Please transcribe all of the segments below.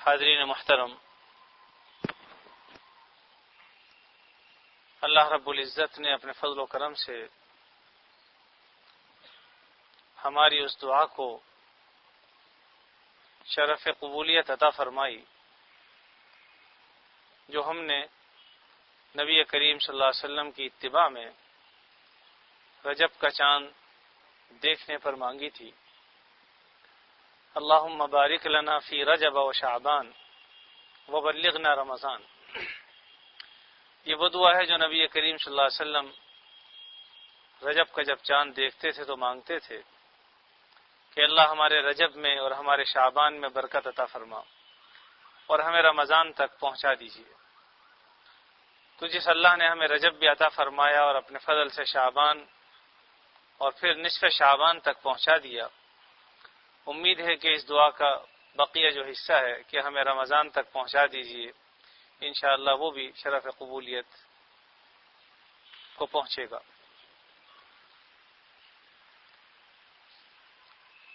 حاضرین محترم، اللہ رب العزت نے اپنے فضل و کرم سے ہماری اس دعا کو شرف قبولیت عطا فرمائی جو ہم نے نبی کریم صلی اللہ علیہ وسلم کی اتباع میں رجب کا چاند دیکھنے پر مانگی تھی۔ اللہم بارک لنا فی رجب و شعبان وبلغنا رمضان۔ یہ وہ دعا ہے جو نبی کریم صلی اللہ علیہ وسلم رجب کا جب چاند دیکھتے تھے تو مانگتے تھے کہ اللہ ہمارے رجب میں اور ہمارے شعبان میں برکت عطا فرما اور ہمیں رمضان تک پہنچا دیجیے۔ تو جس اللہ نے ہمیں رجب بھی عطا فرمایا اور اپنے فضل سے شعبان اور پھر نصف شعبان تک پہنچا دیا، امید ہے کہ اس دعا کا بقیہ جو حصہ ہے کہ ہمیں رمضان تک پہنچا دیجیے، انشاءاللہ وہ بھی شرف قبولیت کو پہنچے گا۔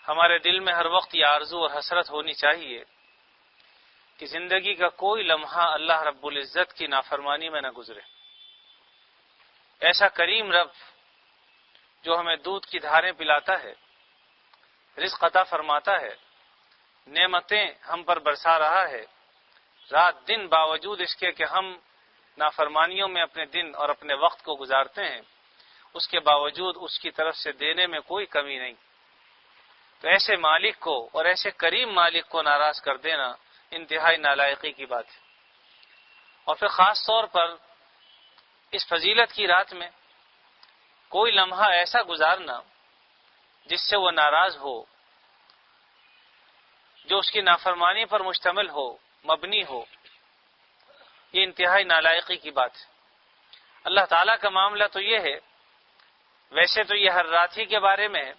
ہمارے دل میں ہر وقت یہ آرزو اور حسرت ہونی چاہیے کہ زندگی کا کوئی لمحہ اللہ رب العزت کی نافرمانی میں نہ گزرے۔ ایسا کریم رب جو ہمیں دودھ کی دھاریں پلاتا ہے، رزق عطا فرماتا ہے، نعمتیں ہم پر برسا رہا ہے، رات دن باوجود اس کے کہ ہم نافرمانیوں میں اپنے دن اور اپنے وقت کو گزارتے ہیں، اس کے باوجود اس کی طرف سے دینے میں کوئی کمی نہیں۔ تو ایسے مالک کو اور ایسے کریم مالک کو ناراض کر دینا انتہائی نالائقی کی بات ہے۔ اور پھر خاص طور پر اس فضیلت کی رات میں کوئی لمحہ ایسا گزارنا جس سے وہ ناراض ہو، جو اس کی نافرمانی پر مشتمل ہو، مبنی ہو، یہ انتہائی نالائقی کی بات ہے۔ اللہ تعالیٰ کا معاملہ تو یہ ہے، ویسے تو یہ ہر رات ہی کے بارے میں ہے،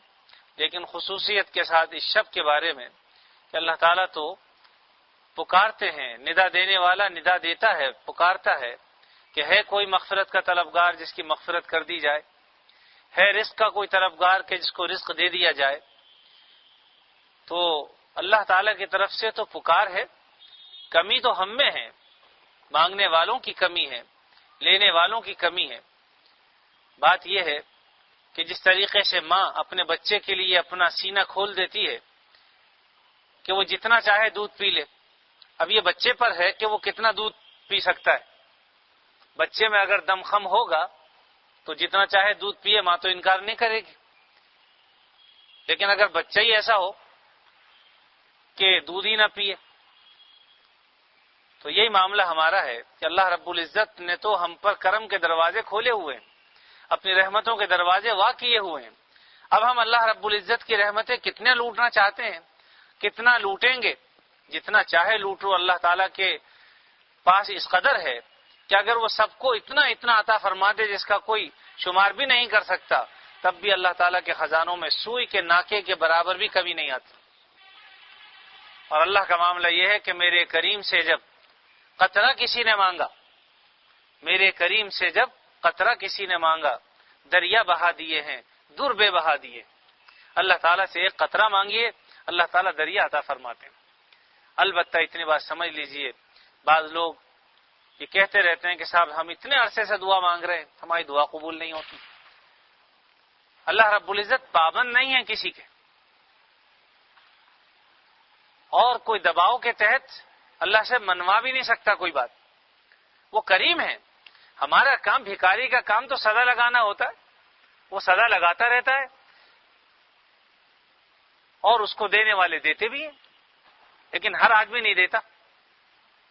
لیکن خصوصیت کے ساتھ اس شب کے بارے میں کہ اللہ تعالیٰ تو پکارتے ہیں، ندا دینے والا ندا دیتا ہے، پکارتا ہے کہ ہے کوئی مغفرت کا طلبگار جس کی مغفرت کر دی جائے، ہے رزق کا کوئی طلبگار کہ جس کو رزق دے دیا جائے۔ تو اللہ تعالیٰ کی طرف سے تو پکار ہے، کمی تو ہم میں ہے، مانگنے والوں کی کمی ہے، لینے والوں کی کمی ہے۔ بات یہ ہے کہ جس طریقے سے ماں اپنے بچے کے لیے اپنا سینہ کھول دیتی ہے کہ وہ جتنا چاہے دودھ پی لے، اب یہ بچے پر ہے کہ وہ کتنا دودھ پی سکتا ہے۔ بچے میں اگر دم خم ہوگا تو جتنا چاہے دودھ پیے، ماں تو انکار نہیں کرے گی، لیکن اگر بچہ ہی ایسا ہو کہ دودھ ہی نہ پیے، تو یہی معاملہ ہمارا ہے کہ اللہ رب العزت نے تو ہم پر کرم کے دروازے کھولے ہوئے ہیں، اپنی رحمتوں کے دروازے وا کیے ہوئے ہیں۔ اب ہم اللہ رب العزت کی رحمتیں کتنے لوٹنا چاہتے ہیں، کتنا لوٹیں گے؟ جتنا چاہے لوٹو، اللہ تعالیٰ کے پاس اس قدر ہے کہ اگر وہ سب کو اتنا اتنا عطا فرما دے جس کا کوئی شمار بھی نہیں کر سکتا، تب بھی اللہ تعالیٰ کے خزانوں میں سوئی کے ناکے کے برابر بھی کمی نہیں آتی۔ اور اللہ کا معاملہ یہ ہے کہ میرے کریم سے جب قطرہ کسی نے مانگا، میرے کریم سے جب قطرہ کسی نے مانگا، دریا بہا دیے ہیں، دور بے بہا دیے۔ اللہ تعالیٰ سے ایک قطرہ مانگیے، اللہ تعالیٰ دریا عطا فرماتے ہیں۔ البتہ اتنی بات سمجھ لیجئے، بعض لوگ یہ کہتے رہتے ہیں کہ صاحب ہم اتنے عرصے سے دعا مانگ رہے ہیں، ہماری دعا قبول نہیں ہوتی۔ اللہ رب العزت پابند نہیں ہے کسی کے، اور کوئی دباؤ کے تحت اللہ سے منوا بھی نہیں سکتا کوئی بات۔ وہ کریم ہے، ہمارا کام بھکاری کا کام تو صدا لگانا ہوتا ہے، وہ صدا لگاتا رہتا ہے اور اس کو دینے والے دیتے بھی ہیں، لیکن ہر آدمی نہیں دیتا۔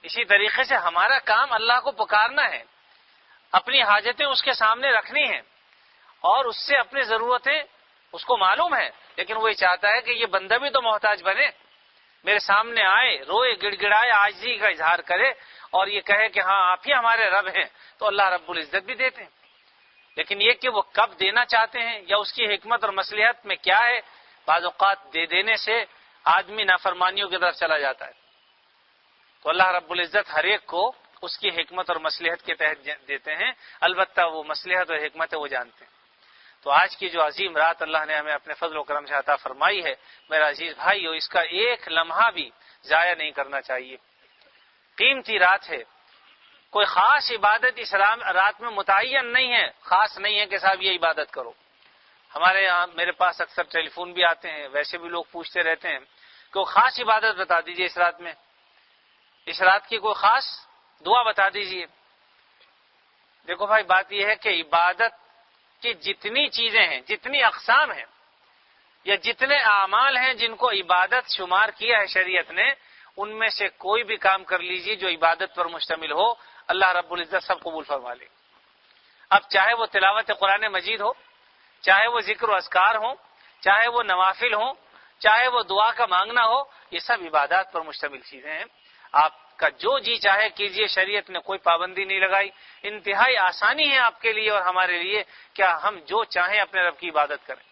اسی طریقے سے ہمارا کام اللہ کو پکارنا ہے، اپنی حاجتیں اس کے سامنے رکھنی ہیں، اور اس سے اپنی ضرورتیں اس کو معلوم ہے، لیکن وہ یہ چاہتا ہے کہ یہ بندہ بھی تو محتاج بنے، میرے سامنے آئے، روئے، گڑ گڑائے، عاجزی کا اظہار کرے اور یہ کہے کہ ہاں آپ ہی ہمارے رب ہیں، تو اللہ رب العزت بھی دیتے ہیں۔ لیکن یہ کہ وہ کب دینا چاہتے ہیں یا اس کی حکمت اور مصلحت میں کیا ہے، بعض اوقات دے دینے سے آدمی نافرمانیوں کی طرف چلا جاتا ہے۔ تو اللہ رب العزت ہر ایک کو اس کی حکمت اور مصلحت کے تحت دیتے ہیں، البتہ وہ مصلحت اور حکمت ہے وہ جانتے ہیں۔ تو آج کی جو عظیم رات اللہ نے ہمیں اپنے فضل و کرم سے عطا فرمائی ہے، میرا عزیز بھائیو، اس کا ایک لمحہ بھی ضائع نہیں کرنا چاہیے۔ قیمتی رات ہے، کوئی خاص عبادت اس رات میں متعین نہیں ہے، خاص نہیں ہے کہ صاحب یہ عبادت کرو۔ ہمارے یہاں میرے پاس اکثر ٹیلی فون بھی آتے ہیں، ویسے بھی لوگ پوچھتے رہتے ہیں کہ وہ خاص عبادت بتا دیجئے اس رات میں، اس رات کی کوئی خاص دعا بتا دیجئے۔ دیکھو بھائی، بات یہ ہے کہ عبادت کی جتنی چیزیں ہیں، جتنی اقسام ہیں یا جتنے اعمال ہیں جن کو عبادت شمار کیا ہے شریعت نے، ان میں سے کوئی بھی کام کر لیجئے جو عبادت پر مشتمل ہو، اللہ رب العزت سب قبول فرما لے۔ اب چاہے وہ تلاوت قرآن مجید ہو، چاہے وہ ذکر و اذکار ہو، چاہے وہ نوافل ہوں، چاہے وہ دعا کا مانگنا ہو، یہ سب عبادات پر مشتمل چیزیں ہیں۔ آپ کا جو جی چاہے کیجئے، شریعت نے کوئی پابندی نہیں لگائی، انتہائی آسانی ہے آپ کے لیے اور ہمارے لیے کیا ہم جو چاہیں اپنے رب کی عبادت کریں۔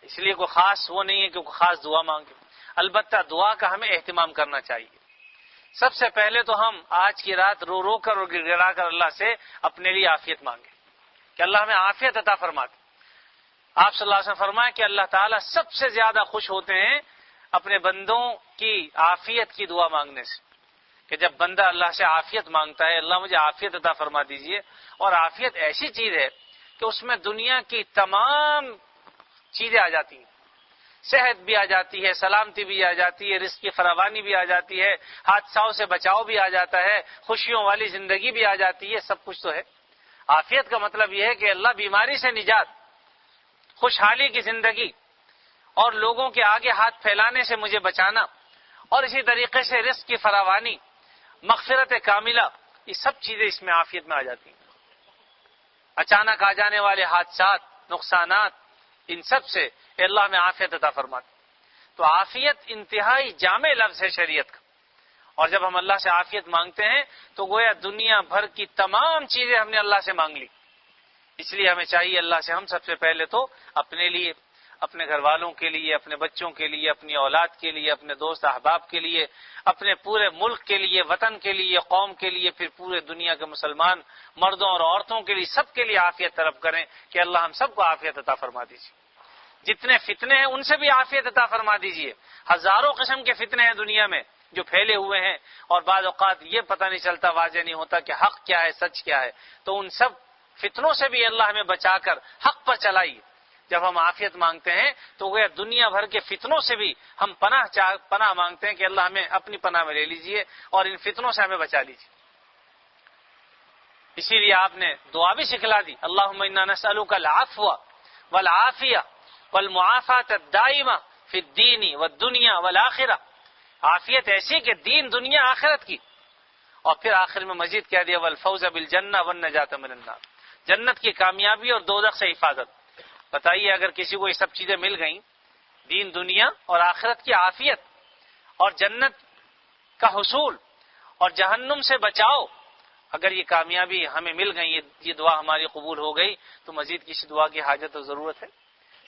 اس لیے کوئی خاص وہ نہیں ہے کہ کوئی خاص دعا مانگے، البتہ دعا کا ہمیں اہتمام کرنا چاہیے۔ سب سے پہلے تو ہم آج کی رات رو رو کر اور گڑ گڑا کر اللہ سے اپنے لیے عافیت مانگیں کہ اللہ ہمیں عافیت عطا فرما دے۔ آپ صلی اللہ علیہ وسلم فرمائے کہ اللہ تعالیٰ سب سے زیادہ خوش ہوتے ہیں اپنے بندوں کی عافیت کی دعا مانگنے سے، کہ جب بندہ اللہ سے عافیت مانگتا ہے، اللہ مجھے عافیت عطا فرما دیجئے، اور عافیت ایسی چیز ہے کہ اس میں دنیا کی تمام چیزیں آ جاتی ہیں، صحت بھی آ جاتی ہے، سلامتی بھی آ جاتی ہے، رزق کی فراوانی بھی آ جاتی ہے، حادثوں سے بچاؤ بھی آ جاتا ہے، خوشیوں والی زندگی بھی آ جاتی ہے، سب کچھ تو ہے۔ عافیت کا مطلب یہ ہے کہ اللہ بیماری سے نجات، خوشحالی کی زندگی اور لوگوں کے آگے ہاتھ پھیلانے سے مجھے بچانا، اور اسی طریقے سے رزق کی فراوانی، مغفرت کاملہ، یہ سب چیزیں اس میں عافیت میں آ جاتی ہیں۔ اچانک آ جانے والے حادثات، نقصانات، ان سب سے اللہ میں عافیت عطا فرماتے۔ تو عافیت انتہائی جامع لفظ ہے شریعت کا، اور جب ہم اللہ سے عافیت مانگتے ہیں تو گویا دنیا بھر کی تمام چیزیں ہم نے اللہ سے مانگ لی۔ اس لیے ہمیں چاہیے اللہ سے ہم سب سے پہلے تو اپنے لیے، اپنے گھر والوں کے لیے، اپنے بچوں کے لیے، اپنی اولاد کے لیے، اپنے دوست احباب کے لیے، اپنے پورے ملک کے لیے، وطن کے لیے، قوم کے لیے، پھر پورے دنیا کے مسلمان مردوں اور عورتوں کے لیے، سب کے لیے عافیت طلب کریں کہ اللہ ہم سب کو عافیت عطا فرما دیجیے۔ جتنے فتنے ہیں ان سے بھی عافیت عطا فرما دیجیے۔ ہزاروں قسم کے فتنے ہیں دنیا میں جو پھیلے ہوئے ہیں، اور بعض اوقات یہ پتہ نہیں چلتا، واضح نہیں ہوتا کہ حق کیا ہے، سچ کیا ہے۔ تو ان سب فتنوں سے بھی اللہ ہمیں بچا کر حق پر چلائیے۔ جب ہم عافیت مانگتے ہیں تو وہ دنیا بھر کے فتنوں سے بھی ہم پناہ مانگتے ہیں کہ اللہ ہمیں اپنی پناہ میں لے لیجئے اور ان فتنوں سے ہمیں بچا لیجئے۔ اسی لیے آپ نے دعا بھی سکھلا دی، اللہم انا نسألک العفو والعافیہ والمعافاة الدائمہ فی الدین والدنیا والآخرہ۔ عافیت ایسی کہ دین، دنیا، آخرت کی، اور پھر آخر میں مزید کہہ دیا والفوز بالجنہ والنجاة من النار، جنت کی کامیابی اور دوزخ سے حفاظت۔ بتائیے اگر کسی کو یہ سب چیزیں مل گئیں، دین، دنیا اور آخرت کی عافیت اور جنت کا حصول اور جہنم سے بچاؤ، اگر یہ کامیابی ہمیں مل گئی، یہ دعا ہماری قبول ہو گئی، تو مزید کسی دعا کی حاجت اور ضرورت ہے؟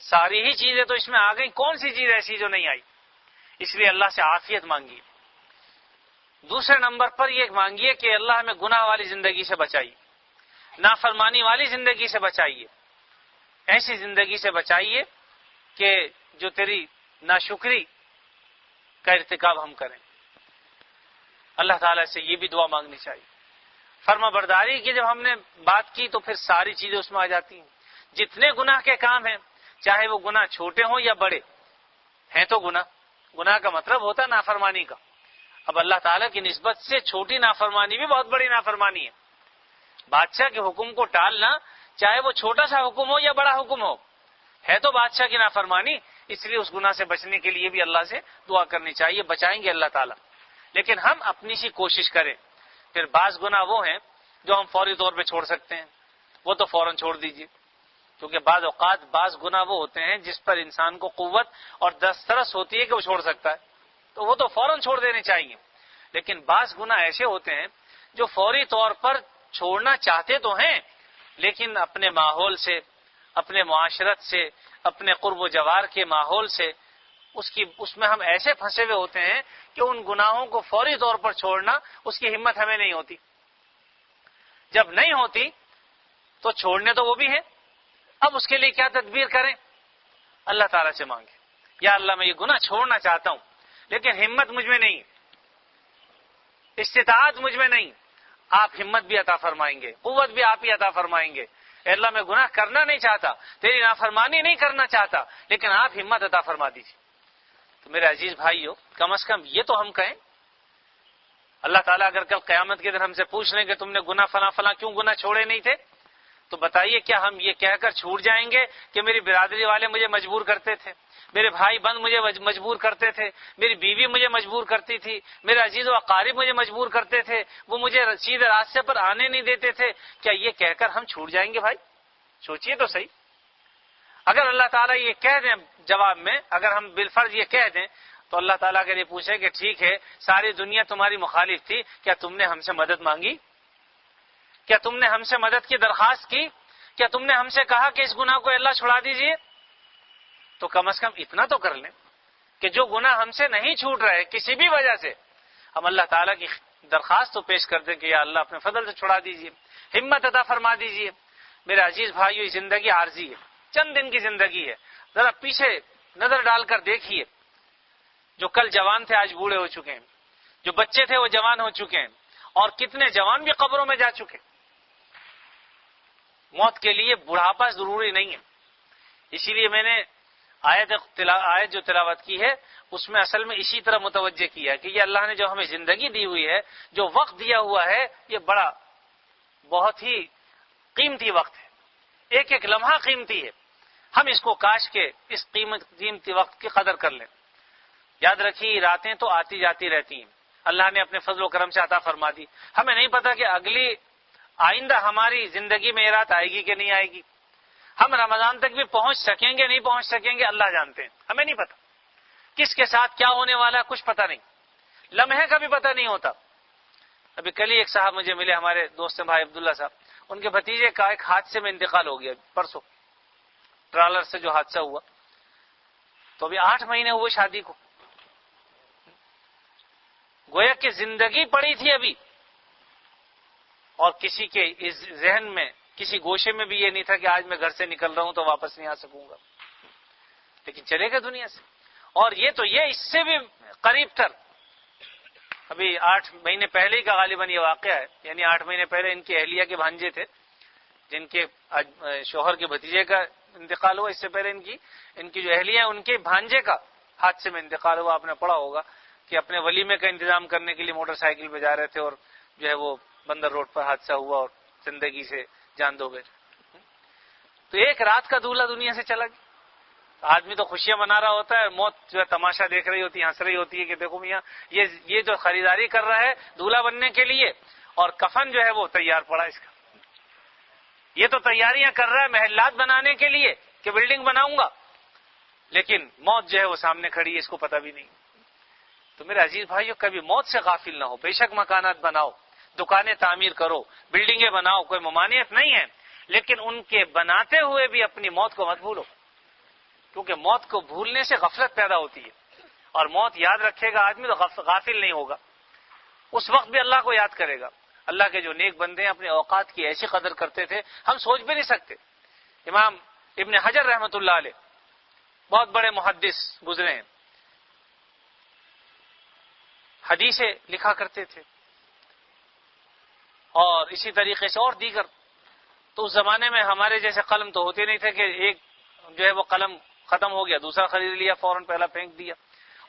ساری ہی چیزیں تو اس میں آ گئی، کون سی چیز ایسی جو نہیں آئی؟ اس لیے اللہ سے عافیت مانگیے۔ دوسرے نمبر پر یہ مانگیے کہ اللہ ہمیں گناہ والی زندگی سے بچائیے، نافرمانی والی زندگی سے بچائیے، ایسی زندگی سے بچائیے کہ جو تیری ناشکری کا ارتکاب ہم کریں۔ اللہ تعالیٰ سے یہ بھی دعا مانگنی چاہیے۔ فرما برداری کی جب ہم نے بات کی تو پھر ساری چیزیں اس میں آ جاتی ہیں۔ جتنے گناہ کے کام ہیں، چاہے وہ گناہ چھوٹے ہوں یا بڑے ہیں، تو گناہ کا مطلب ہوتا ہے نافرمانی کا۔ اب اللہ تعالیٰ کی نسبت سے چھوٹی نافرمانی بھی بہت بڑی نافرمانی ہے۔ بادشاہ کے حکم کو ٹالنا، چاہے وہ چھوٹا سا حکم ہو یا بڑا حکم ہو، ہے تو بادشاہ کی نافرمانی۔ اس لیے اس گناہ سے بچنے کے لیے بھی اللہ سے دعا کرنی چاہیے، بچائیں گے اللہ تعالیٰ۔ لیکن ہم اپنی سی کوشش کریں۔ پھر بعض گناہ وہ ہیں جو ہم فوری طور پہ چھوڑ سکتے ہیں، وہ تو فوراً چھوڑ دیجیے، کیونکہ بعض اوقات بعض گناہ وہ ہوتے ہیں جس پر انسان کو قوت اور دسترس ہوتی ہے کہ وہ چھوڑ سکتا ہے، تو وہ تو فوراً چھوڑ دینے چاہیے۔ لیکن بعض گناہ ایسے ہوتے ہیں جو فوری طور پر چھوڑنا چاہتے تو ہیں، لیکن اپنے ماحول سے، اپنے معاشرت سے، اپنے قرب و جوار کے ماحول سے اس میں ہم ایسے پھنسے ہوئے ہوتے ہیں کہ ان گناہوں کو فوری طور پر چھوڑنا، اس کی ہمت ہمیں نہیں ہوتی۔ جب نہیں ہوتی تو چھوڑنے تو وہ بھی ہیں، اب اس کے لیے کیا تدبیر کریں؟ اللہ تعالیٰ سے مانگیں، یا اللہ میں یہ گناہ چھوڑنا چاہتا ہوں، لیکن ہمت مجھ میں نہیں، استطاعت مجھ میں نہیں. آپ ہمت بھی عطا فرمائیں گے، قوت بھی آپ ہی عطا فرمائیں گے. اے اللہ میں گناہ کرنا نہیں چاہتا، تیری نافرمانی نہیں کرنا چاہتا، لیکن آپ ہمت عطا فرما دیجیے. تو میرے عزیز بھائیو، کم از کم یہ تو ہم کہیں. اللہ تعالیٰ اگر کل قیامت کے دن ہم سے پوچھ لیں کہ تم نے گناہ فلاں کیوں گناہ چھوڑے نہیں تھے، تو بتائیے کیا ہم یہ کہہ کر چھوٹ جائیں گے کہ میری برادری والے مجھے مجبور کرتے تھے، میرے بھائی بند مجھے مجبور کرتے تھے، میری بیوی مجھے مجبور کرتی تھی، میرے عزیز و اقارب مجھے مجبور کرتے تھے، وہ مجھے سیدھے راستے پر آنے نہیں دیتے تھے، کیا یہ کہہ کر ہم چھوٹ جائیں گے؟ بھائی سوچئے تو صحیح. اگر اللہ تعالیٰ یہ کہہ دیں جواب میں، اگر ہم بالفرض یہ کہہ دیں، تو اللہ تعالیٰ اگر یہ پوچھے کہ ٹھیک ہے ساری دنیا تمہاری مخالف تھی، کیا تم نے ہم سے مدد مانگی؟ کیا تم نے ہم سے مدد کی درخواست کی؟ کیا تم نے ہم سے کہا کہ اس گناہ کو اللہ چھڑا دیجئے؟ تو کم از کم اتنا تو کر لیں کہ جو گناہ ہم سے نہیں چھوٹ رہے کسی بھی وجہ سے، ہم اللہ تعالیٰ کی درخواست تو پیش کر دیں کہ یا اللہ اپنے فضل سے چھڑا دیجئے، ہمت عطا فرما دیجئے. میرے عزیز بھائیو، یہ زندگی عارضی ہے، چند دن کی زندگی ہے. ذرا پیچھے نظر ڈال کر دیکھیے، جو کل جوان تھے آج بوڑھے ہو چکے ہیں، جو بچے تھے وہ جوان ہو چکے ہیں، اور کتنے جوان بھی قبروں میں جا چکے. موت کے لیے بڑھاپا ضروری نہیں ہے. اسی لیے میں نے آیت جو تلاوت کی ہے اس میں اصل میں اسی طرح متوجہ کیا کہ یہ اللہ نے جو ہمیں زندگی دی ہوئی ہے، جو وقت دیا ہوا ہے، یہ بہت ہی قیمتی وقت ہے. ایک ایک لمحہ قیمتی ہے. ہم اس کو کاش کے اس قیمتی وقت کی قدر کر لیں. یاد رکھیے راتیں تو آتی جاتی رہتی ہیں، اللہ نے اپنے فضل و کرم سے عطا فرما دی. ہمیں نہیں پتا کہ آئندہ ہماری زندگی میں یہ رات آئے گی کہ نہیں آئے گی. ہم رمضان تک بھی پہنچ سکیں گے نہیں پہنچ سکیں گے، اللہ جانتے ہیں. ہمیں نہیں پتا کس کے ساتھ کیا ہونے والا ہے، کچھ پتا نہیں، لمحے کا بھی پتا نہیں ہوتا. ابھی کل ہی ایک صاحب مجھے ملے، ہمارے دوست بھائی عبداللہ صاحب، ان کے بھتیجے کا ایک حادثے میں انتقال ہو گیا پرسوں، ٹرالر سے جو حادثہ ہوا. تو ابھی 8 مہینے ہوئے شادی کو. گویا کہ زندگی پڑی تھی ابھی، اور کسی کے اس ذہن میں، کسی گوشے میں بھی یہ نہیں تھا کہ آج میں گھر سے نکل رہا ہوں تو واپس نہیں آ سکوں گا، لیکن چلے گئے دنیا سے. اور یہ تو یہ اس سے بھی قریب تر، ابھی 8 مہینے پہلے ہی کا غالباً یہ واقعہ ہے. یعنی 8 مہینے پہلے ان کی اہلیہ کے بھانجے تھے جن کے شوہر کے بھتیجے کا انتقال ہوا. اس سے پہلے ان کی جو اہلیہ ان کے بھانجے کا حادثے میں انتقال ہوا. آپ نے پڑھا ہوگا کہ اپنے ولیمے کا انتظام کرنے کے لیے موٹر سائیکل پہ جا رہے تھے اور جو ہے وہ بندر روڈ پر حادثہ ہوا اور زندگی سے جان دو گئے. تو ایک رات کا دولہا دنیا سے چلا گیا. آدمی تو خوشیاں منا رہا ہوتا ہے، موت جو ہے تماشا دیکھ رہی ہوتی ہے، ہنس رہی ہوتی ہے کہ دیکھو میاں یہ جو خریداری کر رہا ہے دولہا بننے کے لیے، اور کفن جو ہے وہ تیار پڑا اس کا. یہ تو تیاریاں کر رہا ہے محلات بنانے کے لیے کہ بلڈنگ بناؤں گا، لیکن موت جو ہے وہ سامنے کھڑی ہے، اس کو پتہ بھی نہیں. تو میرے عزیز بھائیو، کبھی موت سے غافل نہ ہو. بے شک مکانات بناؤ، دکانیں تعمیر کرو، بلڈنگیں بناؤ، کوئی ممانعت نہیں ہے، لیکن ان کے بناتے ہوئے بھی اپنی موت کو مت بھولو، کیونکہ موت کو بھولنے سے غفلت پیدا ہوتی ہے. اور موت یاد رکھے گا آدمی تو غافل نہیں ہوگا، اس وقت بھی اللہ کو یاد کرے گا. اللہ کے جو نیک بندے ہیں اپنے اوقات کی ایسی قدر کرتے تھے ہم سوچ بھی نہیں سکتے. امام ابن حجر رحمۃ اللہ علیہ بہت بڑے محدث گزرے ہیں، حدیثیں لکھا کرتے تھے اور اسی طریقے سے اور دیگر. تو اس زمانے میں ہمارے جیسے قلم تو ہوتے نہیں تھے کہ ایک جو ہے وہ قلم ختم ہو گیا دوسرا خرید لیا فوراً پہلا پھینک دیا.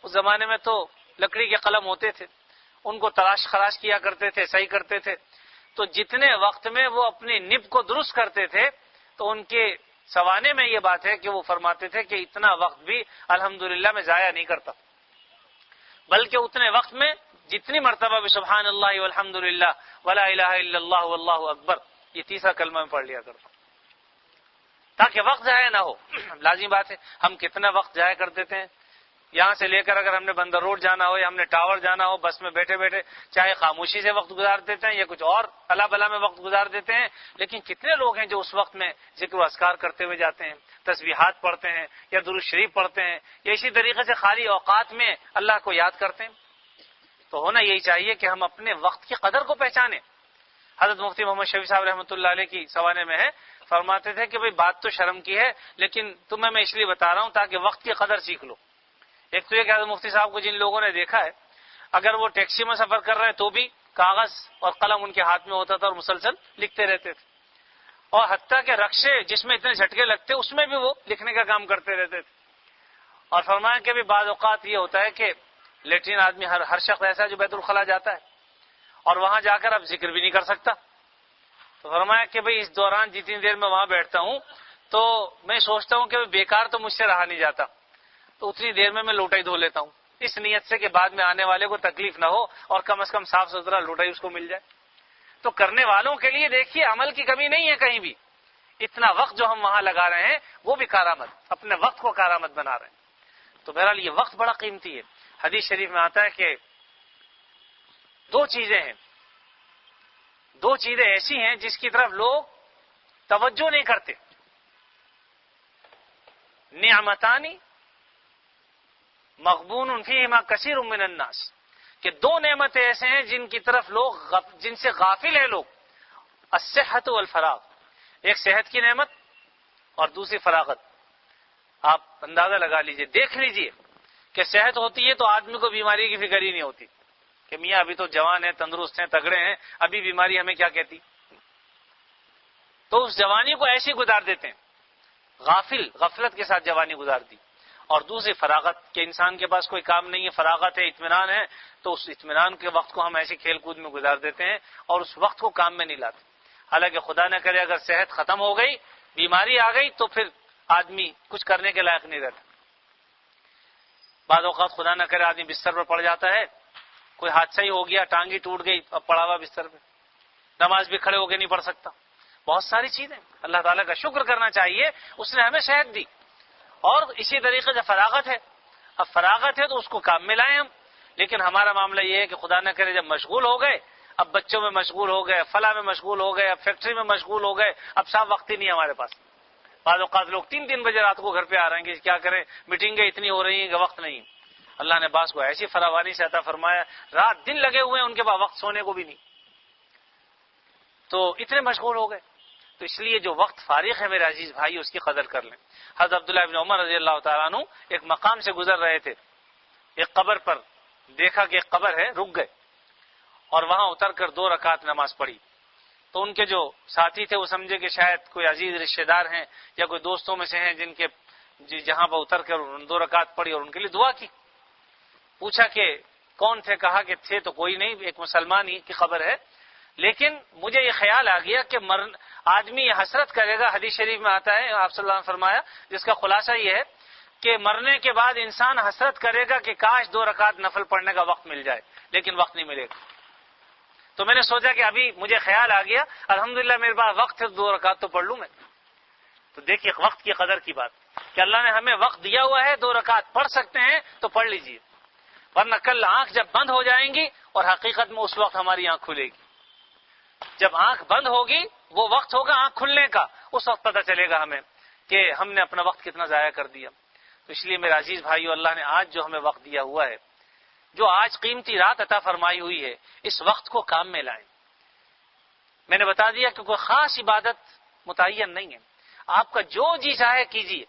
اس زمانے میں تو لکڑی کے قلم ہوتے تھے، ان کو تراش خراش کیا کرتے تھے، صحیح کرتے تھے. تو جتنے وقت میں وہ اپنی نب کو درست کرتے تھے تو ان کے سوانے میں یہ بات ہے کہ وہ فرماتے تھے کہ اتنا وقت بھی الحمدللہ میں ضائع نہیں کرتا، بلکہ اتنے وقت میں جتنی مرتبہ بھی سبحان اللہ والحمدللہ ولا الہ الا اللہ واللہ اکبر یہ تیسرا کلمہ میں پڑھ لیا کرتا تاکہ وقت ضائع نہ ہو. لازمی بات ہے ہم کتنا وقت ضائع کر دیتے ہیں. یہاں سے لے کر اگر ہم نے بندر روڈ جانا ہو یا ہم نے ٹاور جانا ہو، بس میں بیٹھے بیٹھے چاہے خاموشی سے وقت گزار دیتے ہیں یا کچھ اور الا بلا میں وقت گزار دیتے ہیں. لیکن کتنے لوگ ہیں جو اس وقت میں ذکر و اذکار کرتے ہوئے جاتے ہیں، تسبیحات پڑھتے ہیں یا درود شریف پڑھتے ہیں یا اسی طریقے سے خالی اوقات میں اللہ کو یاد کرتے ہیں. تو ہونا یہی چاہیے کہ ہم اپنے وقت کی قدر کو پہچانیں. حضرت مفتی محمد شفیع صاحب رحمۃ اللہ علیہ کی سوانے میں ہے، فرماتے تھے کہ بھئی بات تو شرم کی ہے لیکن تمہیں میں اس لیے بتا رہا ہوں تاکہ وقت کی قدر سیکھ لو. ایک تو یہ کہ حضرت مفتی صاحب کو جن لوگوں نے دیکھا ہے، اگر وہ ٹیکسی میں سفر کر رہے ہیں تو بھی کاغذ اور قلم ان کے ہاتھ میں ہوتا تھا اور مسلسل لکھتے رہتے تھے، اور حتیٰ کہ رکشے جس میں اتنے جھٹکے لگتے اس میں بھی وہ لکھنے کا کام کرتے رہتے تھے۔ اور فرمایا کہ بھی بعض اوقات یہ ہوتا ہے کہ لیٹرین آدمی ہر شخص ایسا ہے جو بیت الخلا جاتا ہے اور وہاں جا کر اب ذکر بھی نہیں کر سکتا، تو فرمایا کہ بھئی اس دوران جتنی دیر میں وہاں بیٹھتا ہوں تو میں سوچتا ہوں کہ بیکار تو مجھ سے رہا نہیں جاتا، تو اتنی دیر میں لوٹائی دھو لیتا ہوں، اس نیت سے کہ بعد میں آنے والے کو تکلیف نہ ہو اور کم از کم صاف ستھرا لوٹائی اس کو مل جائے۔ تو کرنے والوں کے لیے دیکھیے عمل کی کمی نہیں ہے کہیں بھی، اتنا وقت جو ہم وہاں لگا رہے ہیں وہ بھی کارآمد، اپنے وقت کو کارآمد بنا رہے ہیں۔ تو بہرحال یہ وقت بڑا قیمتی ہے۔ حدیث شریف میں آتا ہے کہ دو چیزیں ایسی ہیں جس کی طرف لوگ توجہ نہیں کرتے، نعمتانی مغبون فیہما کثیر من الناس، کہ دو نعمتیں ایسے ہیں جن کی طرف لوگ جن سے غافل ہیں لوگ، الصحت والفراغ، ایک صحت کی نعمت اور دوسری فراغت۔ آپ اندازہ لگا لیجئے، دیکھ لیجئے کہ صحت ہوتی ہے تو آدمی کو بیماری کی فکر ہی نہیں ہوتی کہ میاں ابھی تو جوان ہیں، تندرست ہیں، تگڑے ہیں، ابھی بیماری ہمیں کیا کہتی، تو اس جوانی کو ایسی گزار دیتے ہیں، غفلت کے ساتھ جوانی گزار دی۔ اور دوسری فراغت، کہ انسان کے پاس کوئی کام نہیں ہے، فراغت ہے، اطمینان ہے، تو اس اطمینان کے وقت کو ہم ایسے کھیل کود میں گزار دیتے ہیں اور اس وقت کو کام میں نہیں لاتے۔ حالانکہ خدا نہ کرے اگر صحت ختم ہو گئی، بیماری آ گئی، تو پھر آدمی کچھ کرنے کے لائق نہیں رہتا۔ بعض اوقات خدا نہ کرے آدمی بستر پر پڑ جاتا ہے، کوئی حادثہ ہی ہو گیا، ٹانگی ٹوٹ گئی، اب پڑا ہوا بستر پہ، نماز بھی کھڑے ہو کے نہیں پڑھ سکتا۔ بہت ساری چیزیں، اللہ تعالیٰ کا شکر کرنا چاہیے، اس نے ہمیں صحت دی۔ اور اسی طریقے سے فراغت ہے، اب فراغت ہے تو اس کو کام میں لائیں ہم، لیکن ہمارا معاملہ یہ ہے کہ خدا نہ کرے جب مشغول ہو گئے، اب بچوں میں مشغول ہو گئے، فلاں میں مشغول ہو گئے، اب فیکٹری میں مشغول ہو گئے، اب صاف وقت ہی نہیں ہے ہمارے پاس۔ بعض اوقات لوگ 3 بجے رات کو گھر پہ آ رہے ہیں کہ کیا کریں، میٹنگیں اتنی ہو رہی ہیں کہ وقت نہیں۔ اللہ نے بعض کو ایسی فراوانی سے عطا فرمایا، رات دن لگے ہوئے ہیں ان کے پاس، وقت سونے کو بھی نہیں، تو اتنے مشغول ہو گئے۔ تو اس لیے جو وقت فارغ ہے میرے عزیز بھائی، اس کی قدر کر لیں۔ حضرت عبداللہ ابن عمر رضی اللہ تعالیٰ عنہ ایک مقام سے گزر رہے تھے، ایک قبر پر دیکھا کہ ایک قبر ہے، رک گئے اور وہاں اتر کر 2 رکعت نماز پڑھی۔ تو ان کے جو ساتھی تھے وہ سمجھے کہ شاید کوئی عزیز رشتہ دار ہیں یا کوئی دوستوں میں سے ہیں جن کے جہاں پر اتر کر 2 رکعت پڑھی اور ان کے لیے دعا کی۔ پوچھا کہ کون تھے، کہا کہ تھے تو کوئی نہیں، ایک مسلمان ہی کی خبر ہے، لیکن مجھے یہ خیال آ گیا کہ آدمی یہ حسرت کرے گا۔ حدیث شریف میں آتا ہے، آپ صلی اللہ علیہ وسلم نے فرمایا، جس کا خلاصہ یہ ہے کہ مرنے کے بعد انسان حسرت کرے گا کہ کاش 2 رکعت نفل پڑھنے کا وقت مل جائے، لیکن وقت نہیں ملے گا۔ تو میں نے سوچا کہ ابھی مجھے خیال آ گیا، الحمدللہ میرے پاس وقت ہے، 2 رکعت تو پڑھ لوں میں۔ تو دیکھیے وقت کی قدر کی بات کہ اللہ نے ہمیں وقت دیا ہوا ہے، 2 رکعت پڑھ سکتے ہیں تو پڑھ لیجئے، ورنہ کل آنکھ جب بند ہو جائیں گی اور حقیقت میں اس وقت ہماری آنکھ کھلے گی۔ جب آنکھ بند ہوگی وہ وقت ہوگا آنکھ کھلنے کا، اس وقت پتہ چلے گا ہمیں کہ ہم نے اپنا وقت کتنا ضائع کر دیا۔ تو اس لیے میرے عزیز بھائیو، اللہ نے آج جو ہمیں وقت دیا ہوا ہے، جو آج قیمتی رات عطا فرمائی ہوئی ہے، اس وقت کو کام میں لائیں۔ میں نے بتا دیا کہ کوئی خاص عبادت متعین نہیں ہے، آپ کا جو جی چاہے کیجیے،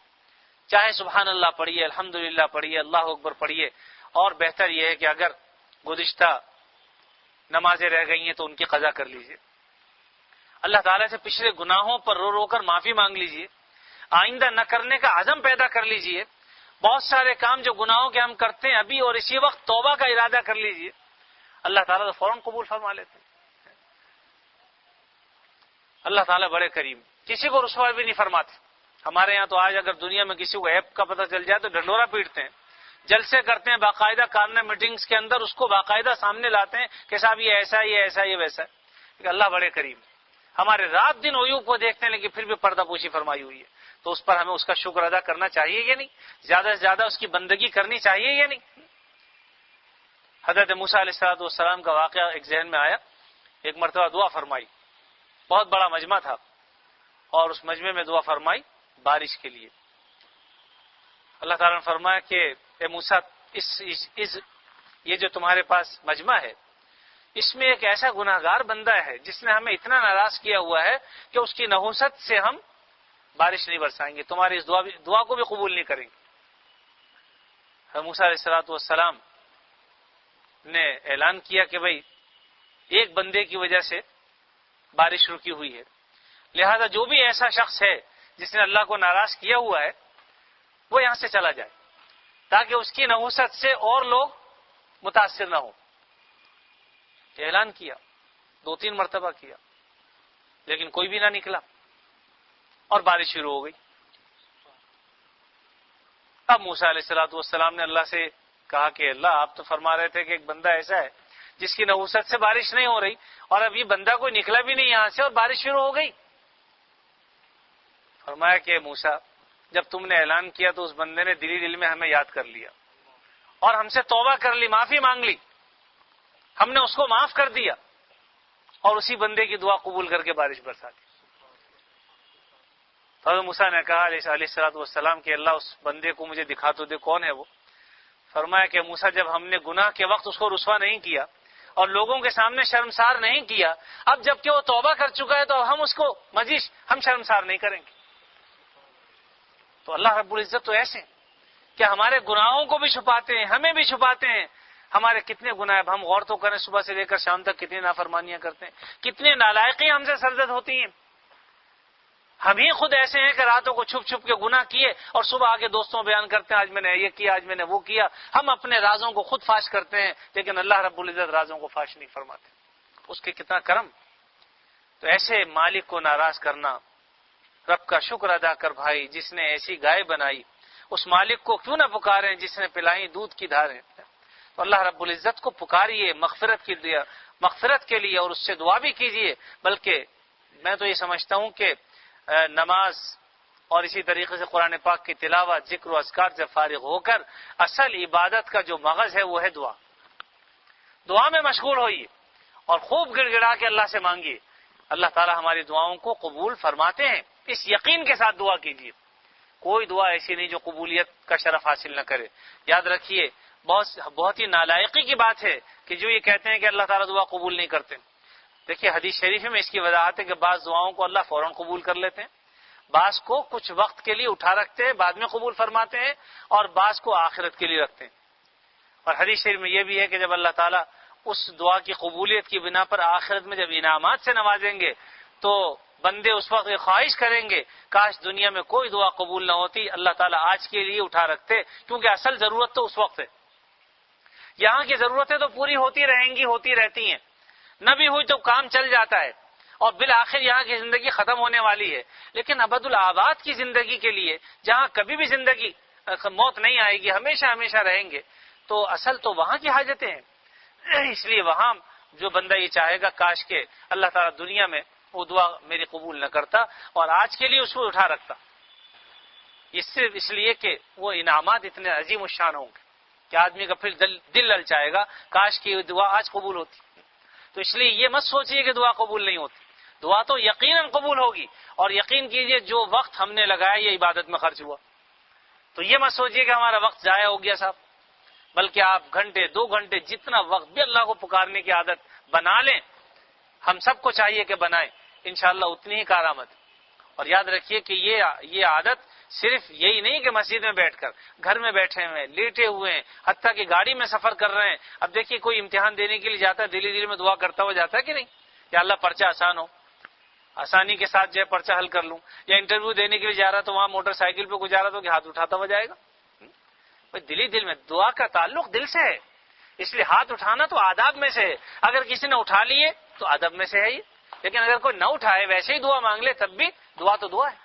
چاہے سبحان اللہ پڑھیے، الحمدللہ پڑھیے، اللہ اکبر پڑھیے، اور بہتر یہ ہے کہ اگر گزشتہ نمازیں رہ گئی ہیں تو ان کی قضا کر لیجیے، اللہ تعالیٰ سے پچھلے گناہوں پر رو رو کر معافی مانگ لیجیے، آئندہ نہ کرنے کا عزم پیدا کر لیجیے، بہت سارے کام جو گناہوں کے ہم کرتے ہیں ابھی اور اسی وقت توبہ کا ارادہ کر لیجیے، اللہ تعالیٰ تو فوراً قبول فرما لیتے ہیں۔ اللہ تعالیٰ بڑے کریم، کسی کو رسوا بھی نہیں فرماتے۔ ہمارے یہاں تو آج اگر دنیا میں کسی کو ایپ کا پتہ چل جائے تو ڈھنڈورا پیٹتے ہیں، جلسے کرتے ہیں باقاعدہ، کارنر میٹنگز کے اندر اس کو باقاعدہ سامنے لاتے ہیں کہ صاحب یہ ایسا یہ ایسا یہ ویسا ہے۔ اللہ بڑے کریم، ہمارے رات دن عیوب کو دیکھتے ہیں لیکن پھر بھی پردہ پوشی فرمائی ہوئی ہے، تو اس پر ہمیں اس کا شکر ادا کرنا چاہیے یا نہیں؟ زیادہ سے زیادہ اس کی بندگی کرنی چاہیے یا نہیں؟ حضرت موسیٰ علیہ السلام کا واقعہ ایک ذہن میں آیا، ایک مرتبہ دعا فرمائی، بہت بڑا مجمع تھا اور اس مجمع میں دعا فرمائی بارش کے لیے۔ اللہ تعالیٰ نے فرمایا کہ اے موسیٰ، یہ جو تمہارے پاس مجمع ہے، اس میں ایک ایسا گناہگار بندہ ہے جس نے ہمیں اتنا ناراض کیا ہوا ہے کہ اس کی نحوست سے ہم بارش نہیں برسائیں گے، تمہاری اس دعا کو بھی قبول نہیں کریں گے۔ موسیٰ علیہ الصلوۃ والسلام نے اعلان کیا کہ بھائی ایک بندے کی وجہ سے بارش رکی ہوئی ہے، لہذا جو بھی ایسا شخص ہے جس نے اللہ کو ناراض کیا ہوا ہے وہ یہاں سے چلا جائے تاکہ اس کی نحوست سے اور لوگ متاثر نہ ہوں۔ اعلان کیا، 2-3 مرتبہ کیا، لیکن کوئی بھی نہ نکلا اور بارش شروع ہو گئی۔ اب موسیٰ علیہ الصلوۃ والسلام نے اللہ سے کہا کہ اللہ آپ تو فرما رہے تھے کہ ایک بندہ ایسا ہے جس کی نحوست سے بارش نہیں ہو رہی، اور اب یہ بندہ کوئی نکلا بھی نہیں یہاں سے اور بارش شروع ہو گئی۔ فرمایا کہ موسیٰ جب تم نے اعلان کیا تو اس بندے نے دلی دل میں ہمیں یاد کر لیا اور ہم سے توبہ کر لی، معافی مانگ لی، ہم نے اس کو معاف کر دیا اور اسی بندے کی دعا قبول کر کے بارش برسا دی۔ حضرت موسیٰ نے کہا علیہ الصلوۃ والسلام کہ اللہ اس بندے کو مجھے دکھا تو دے، کون ہے وہ؟ فرمایا کہ موسیٰ جب ہم نے گناہ کے وقت اس کو رسوا نہیں کیا اور لوگوں کے سامنے شرمسار نہیں کیا، اب جب کہ وہ توبہ کر چکا ہے تو ہم اس کو مزید ہم شرمسار نہیں کریں گے۔ تو اللہ رب العزت تو ایسے ہیں کہ ہمارے گناہوں کو بھی چھپاتے ہیں، ہمیں بھی چھپاتے ہیں۔ ہمارے کتنے گناہ ہیں، ہم غور تو کریں، صبح سے لے کر شام تک کتنی نافرمانیاں کرتے ہیں، کتنی نالائقیاں ہم سے سرزد ہوتی ہیں۔ ہم ہی خود ایسے ہیں کہ راتوں کو چھپ چھپ کے گناہ کیے اور صبح آگے دوستوں بیان کرتے ہیں آج میں نے یہ کیا، آج میں نے وہ کیا۔ ہم اپنے رازوں کو خود فاش کرتے ہیں، لیکن اللہ رب العزت رازوں کو فاش نہیں فرماتے۔ اس کے کتنا کرم۔ تو ایسے مالک کو ناراض کرنا، رب کا شکر ادا کر بھائی جس نے ایسی گائے بنائی، اس مالک کو کیوں نہ پکاریں جس نے پلائی دودھ کی دھاریں۔ تو اللہ رب العزت کو پکاریے مغفرت کے لیے اور اس سے دعا بھی کیجیے۔ بلکہ میں تو یہ سمجھتا ہوں کہ نماز اور اسی طریقے سے قرآن پاک کی تلاوت، ذکر و اذکار سے فارغ ہو کر اصل عبادت کا جو مغز ہے وہ ہے دعا۔ دعا میں مشغول ہوئیے اور خوب گڑ گڑا کے اللہ سے مانگیے، اللہ تعالی ہماری دعاؤں کو قبول فرماتے ہیں۔ اس یقین کے ساتھ دعا کیجیے، کوئی دعا ایسی نہیں جو قبولیت کا شرف حاصل نہ کرے۔ یاد رکھیے بہت ہی نالائقی کی بات ہے کہ جو یہ کہتے ہیں کہ اللہ تعالیٰ دعا قبول نہیں کرتے۔ دیکھیے حدیث شریف میں اس کی وضاحت ہے کہ بعض دعاؤں کو اللہ فوراً قبول کر لیتے ہیں، بعض کو کچھ وقت کے لیے اٹھا رکھتے ہیں، بعد میں قبول فرماتے ہیں، اور بعض کو آخرت کے لیے رکھتے ہیں۔ اور حدیث شریف میں یہ بھی ہے کہ جب اللہ تعالیٰ اس دعا کی قبولیت کی بنا پر آخرت میں جب انعامات سے نوازیں گے تو بندے اس وقت یہ خواہش کریں گے کاش دنیا میں کوئی دعا قبول نہ ہوتی، اللہ تعالیٰ آج کے لیے اٹھا رکھتے، کیونکہ اصل ضرورت تو اس وقت ہے۔ یہاں کی ضرورتیں تو پوری ہوتی رہیں گی، ہوتی رہتی ہیں، نہ بھی ہوئی تو کام چل جاتا ہے اور بالآخر یہاں کی زندگی ختم ہونے والی ہے۔ لیکن ابد الآباد کی زندگی کے لیے جہاں کبھی بھی زندگی موت نہیں آئے گی، ہمیشہ ہمیشہ رہیں گے، تو اصل تو وہاں کی حاجتیں ہیں۔ اس لیے وہاں جو بندہ یہ چاہے گا کاش کہ اللہ تعالیٰ دنیا میں وہ دعا میری قبول نہ کرتا اور آج کے لیے اس کو اٹھا رکھتا، یہ صرف اس لیے کہ وہ انعامات اتنے عظیم الشان ہوں گے کہ آدمی کا پھر دل للچائے گا کاش کہ یہ دعا آج قبول ہوتی۔ تو اس لیے یہ مت سوچیے کہ دعا قبول نہیں ہوتی، دعا تو یقیناً قبول ہوگی، اور یقین کیجئے جو وقت ہم نے لگایا یہ عبادت میں خرچ ہوا، تو یہ مت سوچیے کہ ہمارا وقت ضائع ہو گیا صاحب، بلکہ آپ گھنٹے 2 گھنٹے جتنا وقت بھی اللہ کو پکارنے کی عادت بنا لیں، ہم سب کو چاہیے کہ بنائیں، انشاءاللہ اتنی ہی کارآمد۔ اور یاد رکھیے کہ یہ عادت صرف یہی نہیں کہ مسجد میں بیٹھ کر، گھر میں بیٹھے ہوئے، لیٹے ہوئے ہیں، حتیٰ کہ گاڑی میں سفر کر رہے ہیں۔ اب دیکھیے کوئی امتحان دینے کے لیے جاتا ہے، دلی میں دعا کرتا ہوا جاتا ہے کہ نہیں، یا اللہ پرچہ آسان ہو، آسانی کے ساتھ جو ہے پرچہ حل کر لوں، یا انٹرویو دینے کے لیے جا رہا تو وہاں موٹر سائیکل پہ گزارا تو کہ ہاتھ اٹھاتا ہوا جائے گا۔ دل میں دعا کا تعلق دل سے ہے، اس لیے ہاتھ اٹھانا تو آداب میں سے ہے، اگر کسی نے اٹھا لیے تو ادب میں سے ہے یہ، لیکن اگر کوئی نہ اٹھائے ویسے ہی دعا مانگ لے تب بھی دعا تو دعا ہے۔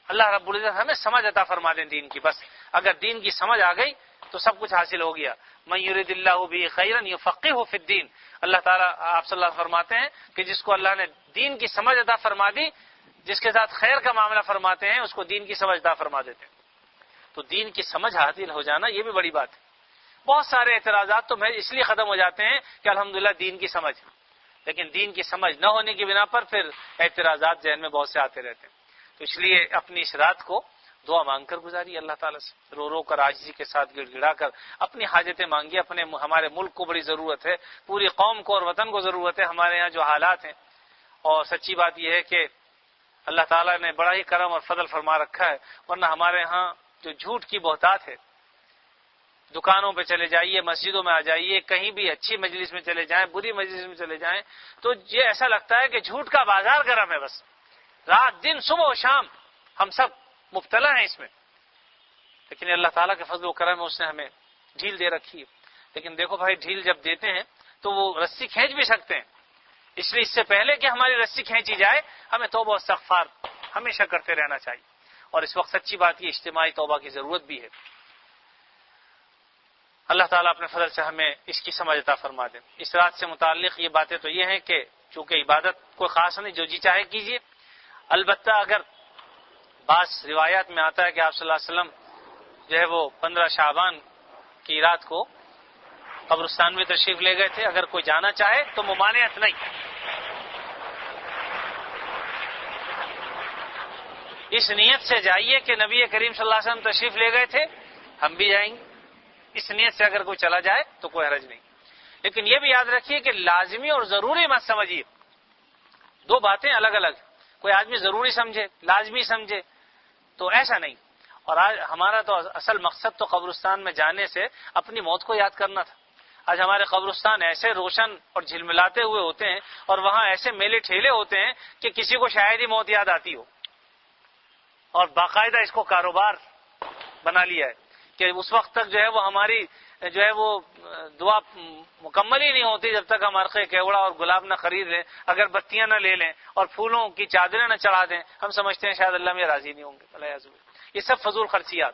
اللہ رب العزت ہمیں سمجھ عطا فرما دیں دین کی، بس اگر دین کی سمجھ آ گئی تو سب کچھ حاصل ہو گیا۔ من یرید اللہ بہ خیرا یفقہہ فی الدین، اللہ تعالیٰ آپ صلی اللہ علیہ وسلم فرماتے ہیں کہ جس کو اللہ نے دین کی سمجھ عطا فرما دی، جس کے ساتھ خیر کا معاملہ فرماتے ہیں اس کو دین کی سمجھ عطا فرما دیتے ہیں۔ تو دین کی سمجھ حاصل ہو جانا یہ بھی بڑی بات ہے۔ بہت سارے اعتراضات تو محض اس لیے ختم ہو جاتے ہیں کہ الحمدللہ دین کی سمجھ، لیکن دین کی سمجھ نہ ہونے کی بنا پر پھر اعتراضات ذہن میں بہت سے آتے رہتے ہیں۔ تو اس لیے اپنی اس رات کو دعا مانگ کر گزاری اللہ تعالیٰ سے، رو رو کر عاجزی کے ساتھ گڑ گڑا کر اپنی حاجتیں مانگی۔ ہمارے ملک کو بڑی ضرورت ہے، پوری قوم کو اور وطن کو ضرورت ہے، ہمارے یہاں جو حالات ہیں، اور سچی بات یہ ہے کہ اللہ تعالیٰ نے بڑا ہی کرم اور فضل فرما رکھا ہے، ورنہ ہمارے ہاں جو جھوٹ کی بہتات ہے دکانوں پہ چلے جائیے، مسجدوں میں آ جائیے، کہیں بھی اچھی مجلس میں چلے جائیں، بری مجلس میں چلے جائیں، تو یہ ایسا لگتا ہے کہ جھوٹ کا بازار گرم ہے، بس رات دن صبح و شام ہم سب مبتلا ہیں اس میں. لیکن اللہ تعالیٰ کے فضل و کرم میں اس نے ہمیں ڈھیل دے رکھی ہے. لیکن دیکھو بھائی، ڈھیل جب دیتے ہیں تو وہ رسی کھینچ بھی سکتے ہیں. اس لیے اس سے پہلے کہ ہماری رسی کھینچی جائے ہمیں توبہ و استغفار ہمیشہ کرتے رہنا چاہیے. اور اس وقت سچی بات یہ اجتماعی توبہ کی ضرورت بھی ہے. اللہ تعالیٰ اپنے فضل سے ہمیں اس کی سمجھ عطا فرما دے. اس رات سے متعلق یہ باتیں تو یہ ہیں کہ چونکہ عبادت کوئی خاص نہیں، جو جی چاہے کیجیے. البتہ اگر بعض روایات میں آتا ہے کہ آپ صلی اللہ علیہ وسلم جو ہے وہ 15 شعبان کی رات کو قبرستان میں تشریف لے گئے تھے، اگر کوئی جانا چاہے تو ممانعت نہیں. اس نیت سے جائیے کہ نبی کریم صلی اللہ علیہ وسلم تشریف لے گئے تھے، ہم بھی جائیں گے. اس نیت سے اگر کوئی چلا جائے تو کوئی حرج نہیں. لیکن یہ بھی یاد رکھیے کہ لازمی اور ضروری مت سمجھیے، دو باتیں الگ الگ. کوئی آدمی ضروری سمجھے، لازمی سمجھے، تو ایسا نہیں. اور آج ہمارا تو اصل مقصد تو قبرستان میں جانے سے اپنی موت کو یاد کرنا تھا. آج ہمارے قبرستان ایسے روشن اور جھلملاتے ہوئے ہوتے ہیں اور وہاں ایسے میلے ٹھیلے ہوتے ہیں کہ کسی کو شاید ہی موت یاد آتی ہو. اور باقاعدہ اس کو کاروبار بنا لیا ہے کہ اس وقت تک جو ہے وہ ہماری جو ہے وہ دعا مکمل ہی نہیں ہوتی جب تک ہم عرقے کیوڑا اور گلاب نہ خرید لیں، اگر بتیاں نہ لے لیں اور پھولوں کی چادریں نہ چڑھا دیں. ہم سمجھتے ہیں شاید اللہ میں راضی نہیں ہوں گے. اللہ عزوجل. یہ سب فضول خرچیات،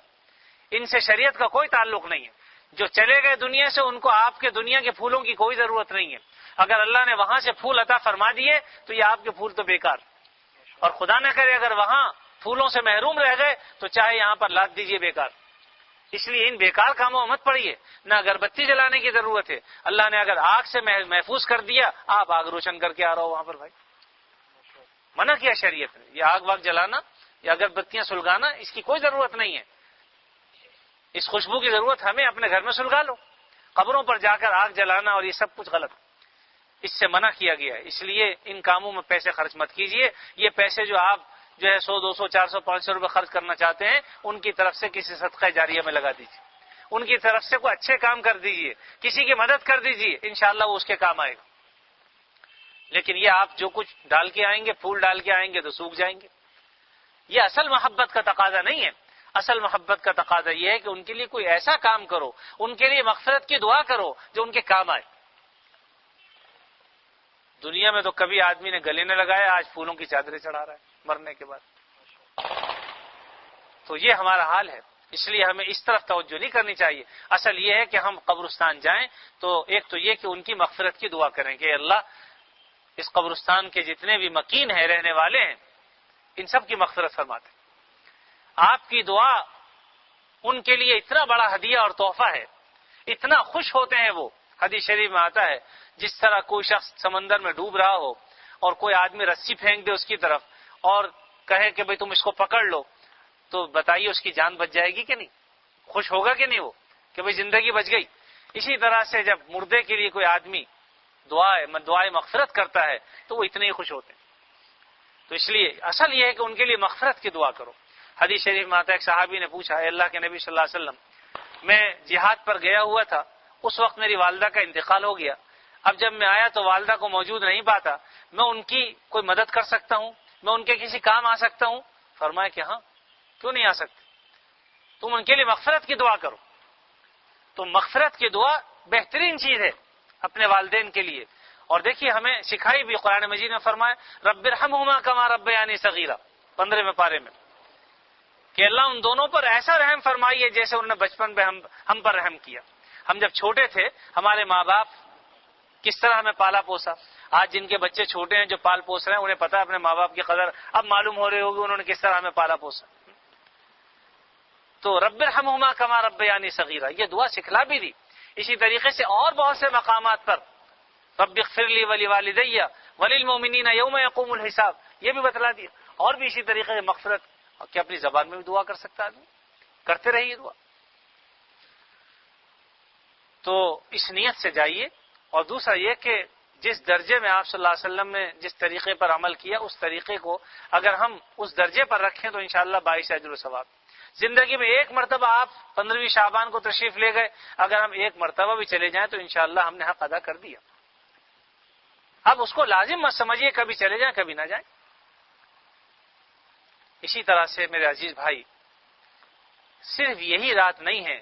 ان سے شریعت کا کوئی تعلق نہیں ہے. جو چلے گئے دنیا سے ان کو آپ کے دنیا کے پھولوں کی کوئی ضرورت نہیں ہے. اگر اللہ نے وہاں سے پھول عطا فرما دیے تو یہ آپ کے پھول تو بیکار. اور خدا نہ کرے اگر وہاں پھولوں سے محروم رہ گئے تو چاہے یہاں پر لاد دیجئے بیکار. اس لیے ان بیکار کاموں میں مت پڑیے. نہ اگربتی جلانے کی ضرورت ہے. اللہ نے اگر آگ سے محفوظ کر دیا، آپ آگ روشن کر کے آ رہا ہو وہاں پر بھائی. منع کیا شریعت نے. یہ آگ واگ جلانا یا اگربتیاں سلگانا اس کی کوئی ضرورت نہیں ہے. اس خوشبو کی ضرورت ہمیں اپنے گھر میں سلگا لو. قبروں پر جا کر آگ جلانا اور یہ سب کچھ غلط، اس سے منع کیا گیا ہے. اس لیے ان کاموں میں پیسے خرچ مت کیجیے. یہ پیسے جو آپ جو ہے 100 200 400 500 روپے خرچ کرنا چاہتے ہیں، ان کی طرف سے کسی صدقہ جاریہ میں لگا دیجیے. ان کی طرف سے کوئی اچھے کام کر دیجیے، کسی کی مدد کر دیجیے، انشاءاللہ وہ اس کے کام آئے گا. لیکن یہ آپ جو کچھ ڈال کے آئیں گے، پھول ڈال کے آئیں گے تو سوکھ جائیں گے. یہ اصل محبت کا تقاضا نہیں ہے. اصل محبت کا تقاضا یہ ہے کہ ان کے لیے کوئی ایسا کام کرو، ان کے لیے مغفرت کی دعا کرو جو ان کے کام آئے. دنیا میں تو کبھی آدمی نے گلے نہ لگایا، آج پھولوں کی چادریں چڑھا رہا ہے مرنے کے بعد. تو یہ ہمارا حال ہے. اس لیے ہمیں اس طرف توجہ نہیں کرنی چاہیے. اصل یہ ہے کہ ہم قبرستان جائیں تو ایک تو یہ کہ ان کی مغفرت کی دعا کریں کہ اللہ اس قبرستان کے جتنے بھی مکین ہیں، رہنے والے ہیں، ان سب کی مغفرت فرماتے. آپ کی دعا ان کے لیے اتنا بڑا ہدیہ اور تحفہ ہے، اتنا خوش ہوتے ہیں وہ. حدیث شریف میں آتا ہے جس طرح کوئی شخص سمندر میں ڈوب رہا ہو اور کوئی آدمی رسی پھینک دے اس کی طرف اور کہے کہ بھئی تم اس کو پکڑ لو، تو بتائیے اس کی جان بچ جائے گی کہ نہیں؟ خوش ہوگا کہ نہیں وہ کہ بھئی زندگی بچ گئی. اسی طرح سے جب مردے کے لیے کوئی آدمی دعائے مغفرت کرتا ہے تو وہ اتنے ہی خوش ہوتے ہیں. تو اس لیے اصل یہ ہے کہ ان کے لیے مغفرت کی دعا کرو. حدیث شریف میں آتا ہے ایک صحابی نے پوچھا، اے اللہ کے نبی صلی اللہ علیہ وسلم، میں جہاد پر گیا ہوا تھا، اس وقت میری والدہ کا انتقال ہو گیا. اب جب میں آیا تو والدہ کو موجود نہیں پاتا، میں ان کی کوئی مدد کر سکتا ہوں؟ میں ان کے کسی کام آ سکتا ہوں؟ فرمایا کہ ہاں، کیوں نہیں آ سکتے؟ تم ان کے لیے مغفرت کی دعا کرو. تو مغفرت کی دعا بہترین چیز ہے اپنے والدین کے لیے. اور دیکھیے ہمیں سکھائی بھی قرآن مجید میں فرمایا رب ارحمہما کما ربیانی صغیرہ 15ویں پارے میں کہ اللہ ان دونوں پر ایسا رحم فرمائیے جیسے انہوں نے بچپن میں ہم پر رحم کیا. ہم جب چھوٹے تھے ہمارے ماں باپ کس طرح ہمیں پالا پوسا. آج جن کے بچے چھوٹے ہیں جو پال پوس رہے ہیں انہیں پتا ہے اپنے ماں باپ کی قدر اب معلوم ہو رہی ہوگی انہوں نے کس طرح ہمیں پالا پوسا. تو رب ارحمہما کما ربیانی صغیرہ یہ دعا سکھلا بھی دی. اسی طریقے سے اور بہت سے مقامات پر رب اغفر لی ولوالدی وللمؤمنین یوم یقوم الحساب یہ بھی بتلا دیا. اور بھی اسی طریقے سے مغفرت کہ اپنی زبان میں بھی دعا کر سکتا آدمی، کرتے رہیے دعا. تو اس نیت سے جائیے. اور دوسرا یہ کہ جس درجے میں آپ صلی اللہ علیہ وسلم نے جس طریقے پر عمل کیا اس طریقے کو اگر ہم اس درجے پر رکھیں تو انشاءاللہ باعث اجر و ثواب. زندگی میں ایک مرتبہ آپ 15ویں شعبان کو تشریف لے گئے، اگر ہم ایک مرتبہ بھی چلے جائیں تو انشاءاللہ ہم نے حق ادا کر دیا۔ اب اس کو لازم مت سمجھیے کبھی چلے جائیں کبھی نہ جائیں۔ اسی طرح سے میرے عزیز بھائی، صرف یہی رات نہیں ہے،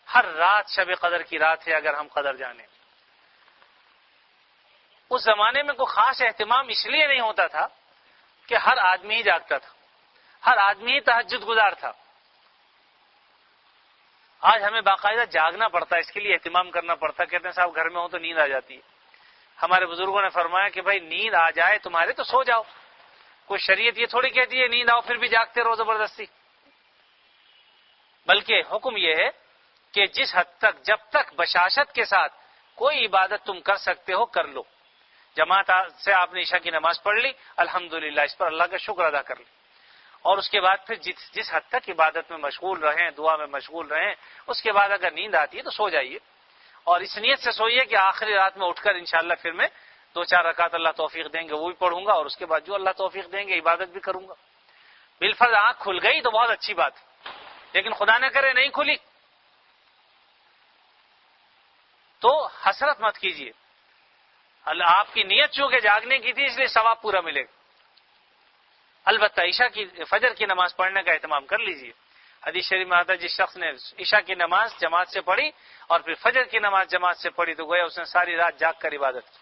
ہر رات شب قدر کی رات ہے اگر ہم قدر جانیں۔ اس زمانے میں کوئی خاص اہتمام اس لیے نہیں ہوتا تھا کہ ہر آدمی ہی جاگتا تھا، ہر آدمی ہی تہجد گزار تھا۔ آج ہمیں باقاعدہ جاگنا پڑتا ہے، اس کے لیے اہتمام کرنا پڑتا ہے۔ کہتے ہیں صاحب گھر میں ہو تو نیند آ جاتی ہے۔ ہمارے بزرگوں نے فرمایا کہ بھائی نیند آ جائے تمہارے تو سو جاؤ، کوئی شریعت یہ تھوڑی کہتی ہے نیند آؤ پھر بھی جاگتے رہو زبردستی، بلکہ حکم یہ ہے کہ جس حد تک، جب تک بشاشت کے ساتھ کوئی عبادت تم کر سکتے ہو کر لو۔ جماعت سے آپ نے عشاء کی نماز پڑھ لی، الحمدللہ، اس پر اللہ کا شکر ادا کر لی، اور اس کے بعد پھر جس حد تک عبادت میں مشغول رہیں، دعا میں مشغول رہیں، اس کے بعد اگر نیند آتی ہے تو سو جائیے، اور اس نیت سے سوئیے کہ آخری رات میں اٹھ کر انشاءاللہ پھر میں 2-4 رکعت اللہ توفیق دیں گے وہ بھی پڑھوں گا، اور اس کے بعد جو اللہ توفیق دیں گے عبادت بھی کروں گا۔ بالفرض آنکھ کھل گئی تو بہت اچھی بات ہے، لیکن خدا نہ کرے نہیں کھلی تو حسرت مت کیجیے۔ آپ کی نیت چونکہ جاگنے کی تھی اس لیے ثواب پورا ملے گا۔ البتہ فجر کی نماز پڑھنے کا اہتمام کر لیجیے۔ حدیث شریف میں آتا ہے جس شخص نے عشاء کی نماز جماعت سے پڑھی اور پھر فجر کی نماز جماعت سے پڑھی تو گویا اس نے ساری رات جاگ کر عبادت کی۔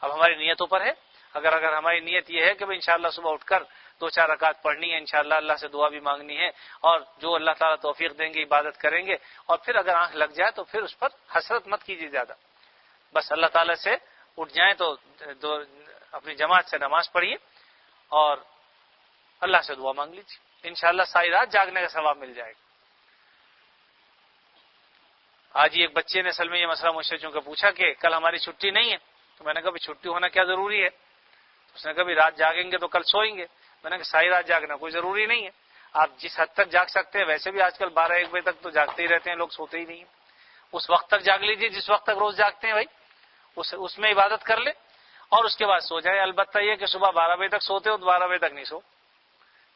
اب ہماری نیتوں پر ہے، اگر ہماری نیت یہ ہے کہ انشاءاللہ صبح اٹھ کر 2-4 رکعت پڑھنی ہے، انشاءاللہ اللہ سے دعا بھی مانگنی ہے، اور جو اللہ تعالیٰ توفیق دیں گے عبادت کریں گے، اور پھر اگر آنکھ لگ جائے تو پھر اس پر حسرت مت کیجیے زیادہ، بس اللہ تعالیٰ سے اٹھ جائیں تو اپنی جماعت سے نماز پڑھیے اور اللہ سے دعا مانگ لیجیے، انشاءاللہ ساری رات جاگنے کا ثواب مل جائے گا۔ آج ہی ایک بچے نے اصل میں یہ مسئلہ مجھ سے چونکہ پوچھا کہ کل ہماری چھٹی نہیں ہے، تو میں نے کہا چھٹی ہونا کیا ضروری ہے؟ اس نے کہا رات جاگیں گے تو کل سوئیں گے۔ میں نے کہا ساری رات جاگنا کوئی ضروری نہیں ہے، آپ جس حد تک جاگ سکتے ہیں، ویسے بھی آج کل 12-1 بجے تک تو جاگتے ہی رہتے ہیں لوگ، سوتے ہی نہیں ہیں، اس وقت تک جاگ لیجیے جس وقت تک روز جاگتے ہیں بھائی، اس میں عبادت کر لے اور اس کے بعد سو جائے۔ البتہ یہ کہ صبح 12 بجے تک سوتے ہو تو 12 بجے تک نہیں سو،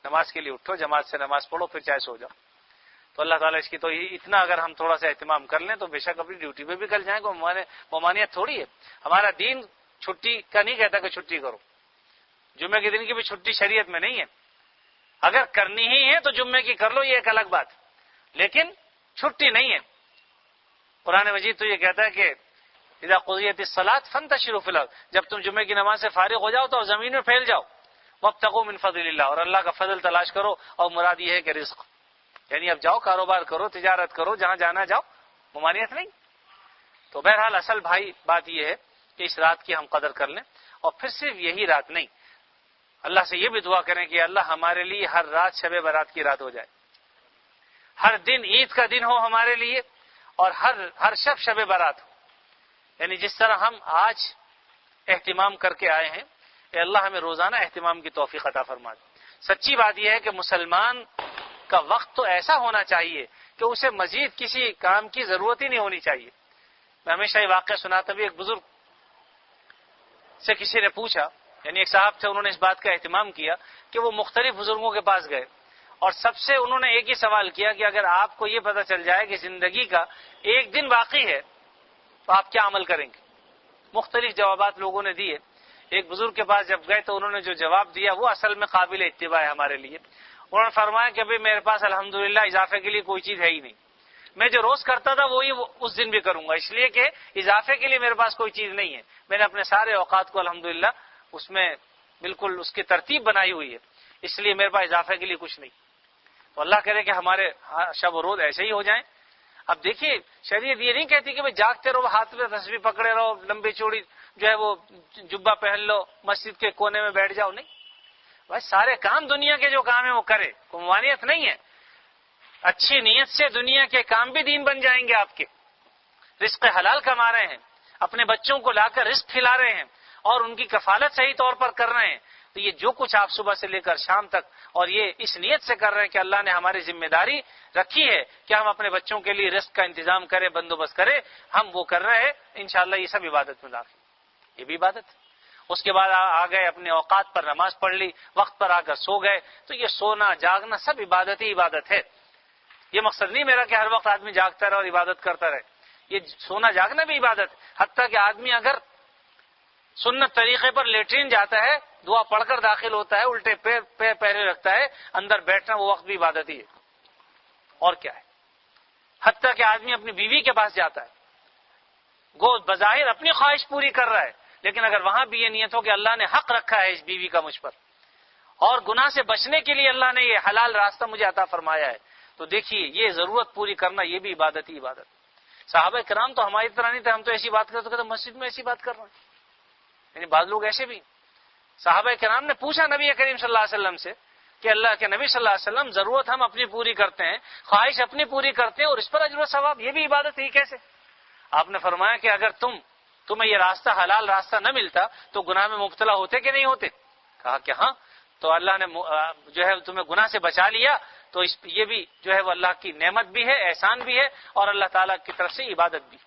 نماز کے لیے اٹھو، جماعت سے نماز پڑھو، پھر چاہے سو جاؤ۔ تو اللہ تعالیٰ اس کی تو اتنا اگر ہم تھوڑا سا اہتمام کر لیں تو بے شک اپنی ڈیوٹی پہ بھی کل جائیں گے۔ ممانعت تھوڑی ہے، ہمارا دین چھٹی کا نہیں کہتا کہ چھٹی کرو، جمعے کے دن کی بھی چھٹی شریعت میں نہیں ہے، اگر کرنی ہی ہے تو جمعے کی کر لو، یہ ایک الگ بات، لیکن چھٹی نہیں ہے۔ قرآن مجید تو یہ کہتا ہے کہ اذا قضیت الصلاۃ فانتشروا فی الارض، جب تم جمعے کی نماز سے فارغ ہو جاؤ تو زمین میں پھیل جاؤ، وابتغوا من فضل اللہ، اور اللہ کا فضل تلاش کرو، اور مراد یہ ہے کہ رزق، یعنی اب جاؤ کاروبار کرو، تجارت کرو، جہاں جانا جاؤ، ممانعت نہیں۔ تو بہرحال اصل بھائی بات یہ ہے کہ اس رات کی ہم قدر کر لیں، اور پھر صرف یہی رات نہیں، اللہ سے یہ بھی دعا کریں کہ اللہ ہمارے لیے ہر رات شب برات کی رات ہو جائے، ہر دن عید کا دن ہو ہمارے لیے، اور ہر شب برات ہو، یعنی جس طرح ہم آج اہتمام کر کے آئے ہیں، اے اللہ ہمیں روزانہ اہتمام کی توفیق عطا فرما دے۔ سچی بات یہ ہے کہ مسلمان کا وقت تو ایسا ہونا چاہیے کہ اسے مزید کسی کام کی ضرورت ہی نہیں ہونی چاہیے۔ میں ہمیشہ یہ واقعہ سناتا بھی، ایک بزرگ سے کسی نے پوچھا، یعنی ایک صاحب تھے، انہوں نے اس بات کا اہتمام کیا کہ وہ مختلف بزرگوں کے پاس گئے، اور سب سے انہوں نے ایک ہی سوال کیا کہ اگر آپ کو یہ پتہ چل جائے کہ زندگی کا ایک دن باقی ہے تو آپ کیا عمل کریں گے؟ مختلف جوابات لوگوں نے دیے۔ ایک بزرگ کے پاس جب گئے تو انہوں نے جو جواب دیا وہ اصل میں قابل اتباع ہے ہمارے لیے۔ انہوں نے فرمایا کہ ابھی میرے پاس الحمدللہ اضافے کے لیے کوئی چیز ہے ہی نہیں، میں جو روز کرتا تھا وہی اس دن بھی کروں گا، اس لیے کہ اضافے کے لیے میرے پاس کوئی چیز نہیں ہے، میں نے اپنے سارے اوقات کو الحمدللہ اس میں بالکل اس کی ترتیب بنائی ہوئی ہے، اس لیے میرے پاس اضافے کے لیے کچھ نہیں۔ تو اللہ کرے کہ ہمارے شب و روز ایسے ہی ہو جائیں۔ اب دیکھیے شریعت یہ نہیں کہتی کہ بھئی جاگتے رہو، ہاتھ میں تسبیح پکڑے رہو، لمبی چوڑی جو ہے وہ جبہ پہن لو، مسجد کے کونے میں بیٹھ جاؤ، نہیں بھائی، سارے کام دنیا کے جو کام ہیں وہ کرے، کوئی ممانعت نہیں ہے۔ اچھی نیت سے دنیا کے کام بھی دین بن جائیں گے آپ کے، رزق حلال کما رہے ہیں، اپنے بچوں کو لا کر رزق کھلا رہے ہیں اور ان کی کفالت صحیح طور پر کر رہے ہیں، تو یہ جو کچھ آپ صبح سے لے کر شام تک اور یہ اس نیت سے کر رہے ہیں کہ اللہ نے ہماری ذمہ داری رکھی ہے کہ ہم اپنے بچوں کے لیے رزق کا انتظام کریں، بندوبست کریں، ہم وہ کر رہے ہیں، انشاءاللہ یہ سب عبادت میں داخل، یہ بھی عبادت ہے۔ اس کے بعد آ گئے اپنے اوقات پر نماز پڑھ لی، وقت پر آ کر سو گئے، تو یہ سونا جاگنا سب عبادت ہی عبادت ہے۔ یہ مقصد نہیں میرا کہ ہر وقت آدمی جاگتا رہے اور عبادت کرتا رہے، یہ سونا جاگنا بھی عبادت ہے۔ حتیٰ کہ آدمی اگر سنت طریقے پر لیٹرین جاتا ہے، دعا پڑھ کر داخل ہوتا ہے، الٹے پیر پیرے رکھتا ہے، اندر بیٹھنا وہ وقت بھی عبادت ہی ہے، اور کیا ہے۔ حتیٰ کہ آدمی اپنی بیوی کے پاس جاتا ہے، گو بظاہر اپنی خواہش پوری کر رہا ہے، لیکن اگر وہاں بھی یہ نیت ہو کہ اللہ نے حق رکھا ہے اس بیوی کا مجھ پر، اور گناہ سے بچنے کے لیے اللہ نے یہ حلال راستہ مجھے عطا فرمایا ہے، تو دیکھیے یہ ضرورت پوری کرنا یہ بھی عبادت ہی عبادت۔ صحابہ کرام تو ہماری طرح نہیں تھے، ہم تو ایسی بات کرتے کہتے مسجد میں ایسی بات کر رہے ہیں، یعنی بعض لوگ ایسے بھی۔ صحابہ کرام نے پوچھا نبی کریم صلی اللہ علیہ وسلم سے کہ اللہ کے نبی صلی اللہ علیہ وسلم ضرورت ہم اپنی پوری کرتے ہیں، خواہش اپنی پوری کرتے ہیں، اور اس پر اجر و ثواب، یہ بھی عبادت ہی کیسے؟ آپ نے فرمایا کہ اگر تمہیں یہ راستہ حلال راستہ نہ ملتا تو گناہ میں مبتلا ہوتے کہ نہیں ہوتے؟ کہا کہ ہاں، تو اللہ نے جو ہے تمہیں گناہ سے بچا لیا، تو یہ بھی جو ہے وہ اللہ کی نعمت بھی ہے، احسان بھی ہے، اور اللہ تعالیٰ کی طرف سے عبادت بھی۔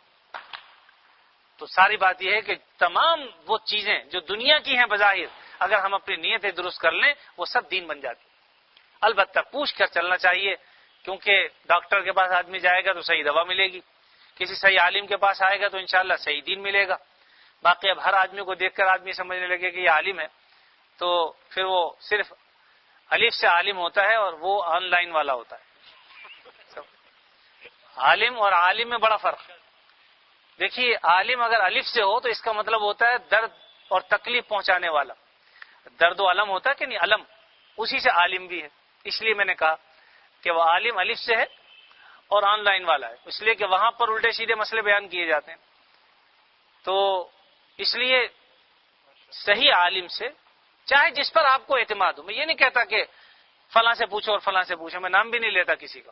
تو ساری بات یہ ہے کہ تمام وہ چیزیں جو دنیا کی ہیں بظاہر، اگر ہم اپنی نیتیں درست کر لیں وہ سب دین بن جاتی۔ البتہ پوچھ کر چلنا چاہیے، کیونکہ ڈاکٹر کے پاس آدمی جائے گا تو صحیح دوا ملے گی، کسی صحیح عالم کے پاس آئے گا تو انشاءاللہ صحیح دین ملے گا۔ باقی اب ہر آدمی کو دیکھ کر آدمی سمجھنے لگے کہ یہ عالم ہے، تو پھر وہ صرف الف سے عالم ہوتا ہے اور وہ آن لائن والا ہوتا ہے۔ عالم اور عالم میں بڑا فرق ہے۔ دیکھیے عالم اگر الف سے ہو تو اس کا مطلب ہوتا ہے درد اور تکلیف پہنچانے والا، درد و علم ہوتا ہے کہ نہیں، علم، اسی سے عالم بھی ہے۔ اس لیے میں نے کہا کہ وہ عالم الف سے ہے اور آن لائن والا ہے، اس لیے کہ وہاں پر الٹے سیدھے مسئلے بیان کیے جاتے ہیں۔ تو اس لیے صحیح عالم سے، چاہے جس پر آپ کو اعتماد ہو، میں یہ نہیں کہتا کہ فلاں سے پوچھو اور فلاں سے پوچھو، میں نام بھی نہیں لیتا کسی کا،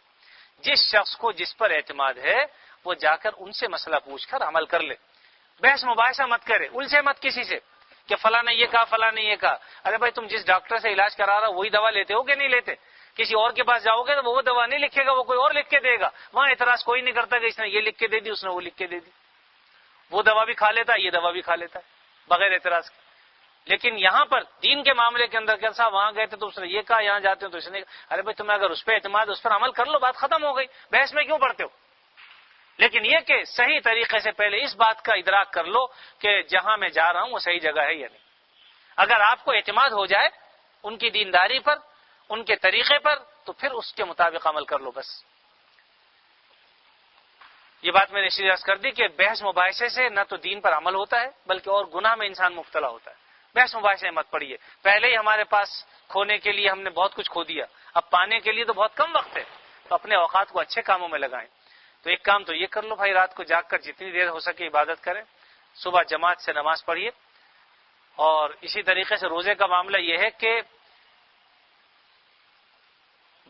جس شخص کو جس پر اعتماد ہے وہ جا کر ان سے مسئلہ پوچھ کر عمل کر لے، بحث مباحثہ مت کرے، الجھے مت کسی سے کہ فلاں نے یہ کہا فلاں نے یہ کہا۔ ارے بھائی تم جس ڈاکٹر سے علاج کرا رہا وہی دوا لیتے ہو کہ نہیں لیتے؟ کسی اور کے پاس جاؤ گے تو وہ دوا نہیں لکھے گا، وہ کوئی اور لکھ کے دے گا، وہاں اعتراض کوئی نہیں کرتا کہ اس نے یہ لکھ کے دے دی، اس نے وہ لکھ کے دے دی، وہ دوا بھی کھا لیتا ہے یہ دوا بھی کھا لیتا ہے بغیر اعتراض کے۔ لیکن یہاں پر دین کے معاملے کے اندر کیسا، وہاں گئے تھے تو اس نے یہ کہا، یہاں جاتے ہو تو اس نے، ارے بھائی تمہیں اگر اس پہ اعتماد اس پر عمل کر لو، بات ختم ہو گئی، بحث میں کیوں پڑتے ہو؟ لیکن یہ کہ صحیح طریقے سے پہلے اس بات کا ادراک کر لو کہ جہاں میں جا رہا ہوں وہ صحیح جگہ ہے یا نہیں۔ اگر آپ کو اعتماد ہو جائے ان کی دینداری پر، ان کے طریقے پر، تو پھر اس کے مطابق عمل کر لو بس۔ یہ بات میں نے اس لیے عرض کر دی کہ بحث مباحثے سے نہ تو دین پر عمل ہوتا ہے بلکہ اور گناہ میں انسان مبتلا ہوتا ہے۔ بحث مباحثے مت پڑیے، پہلے ہی ہمارے پاس کھونے کے لیے ہم نے بہت کچھ کھو دیا، اب پانے کے لیے تو بہت کم وقت ہے، تو اپنے اوقات کو اچھے کاموں میں لگائیں۔ تو ایک کام تو یہ کر لو بھائی، رات کو جاگ کر جتنی دیر ہو سکے عبادت کریں، صبح جماعت سے نماز پڑھیے، اور اسی طریقے سے روزے کا معاملہ یہ ہے کہ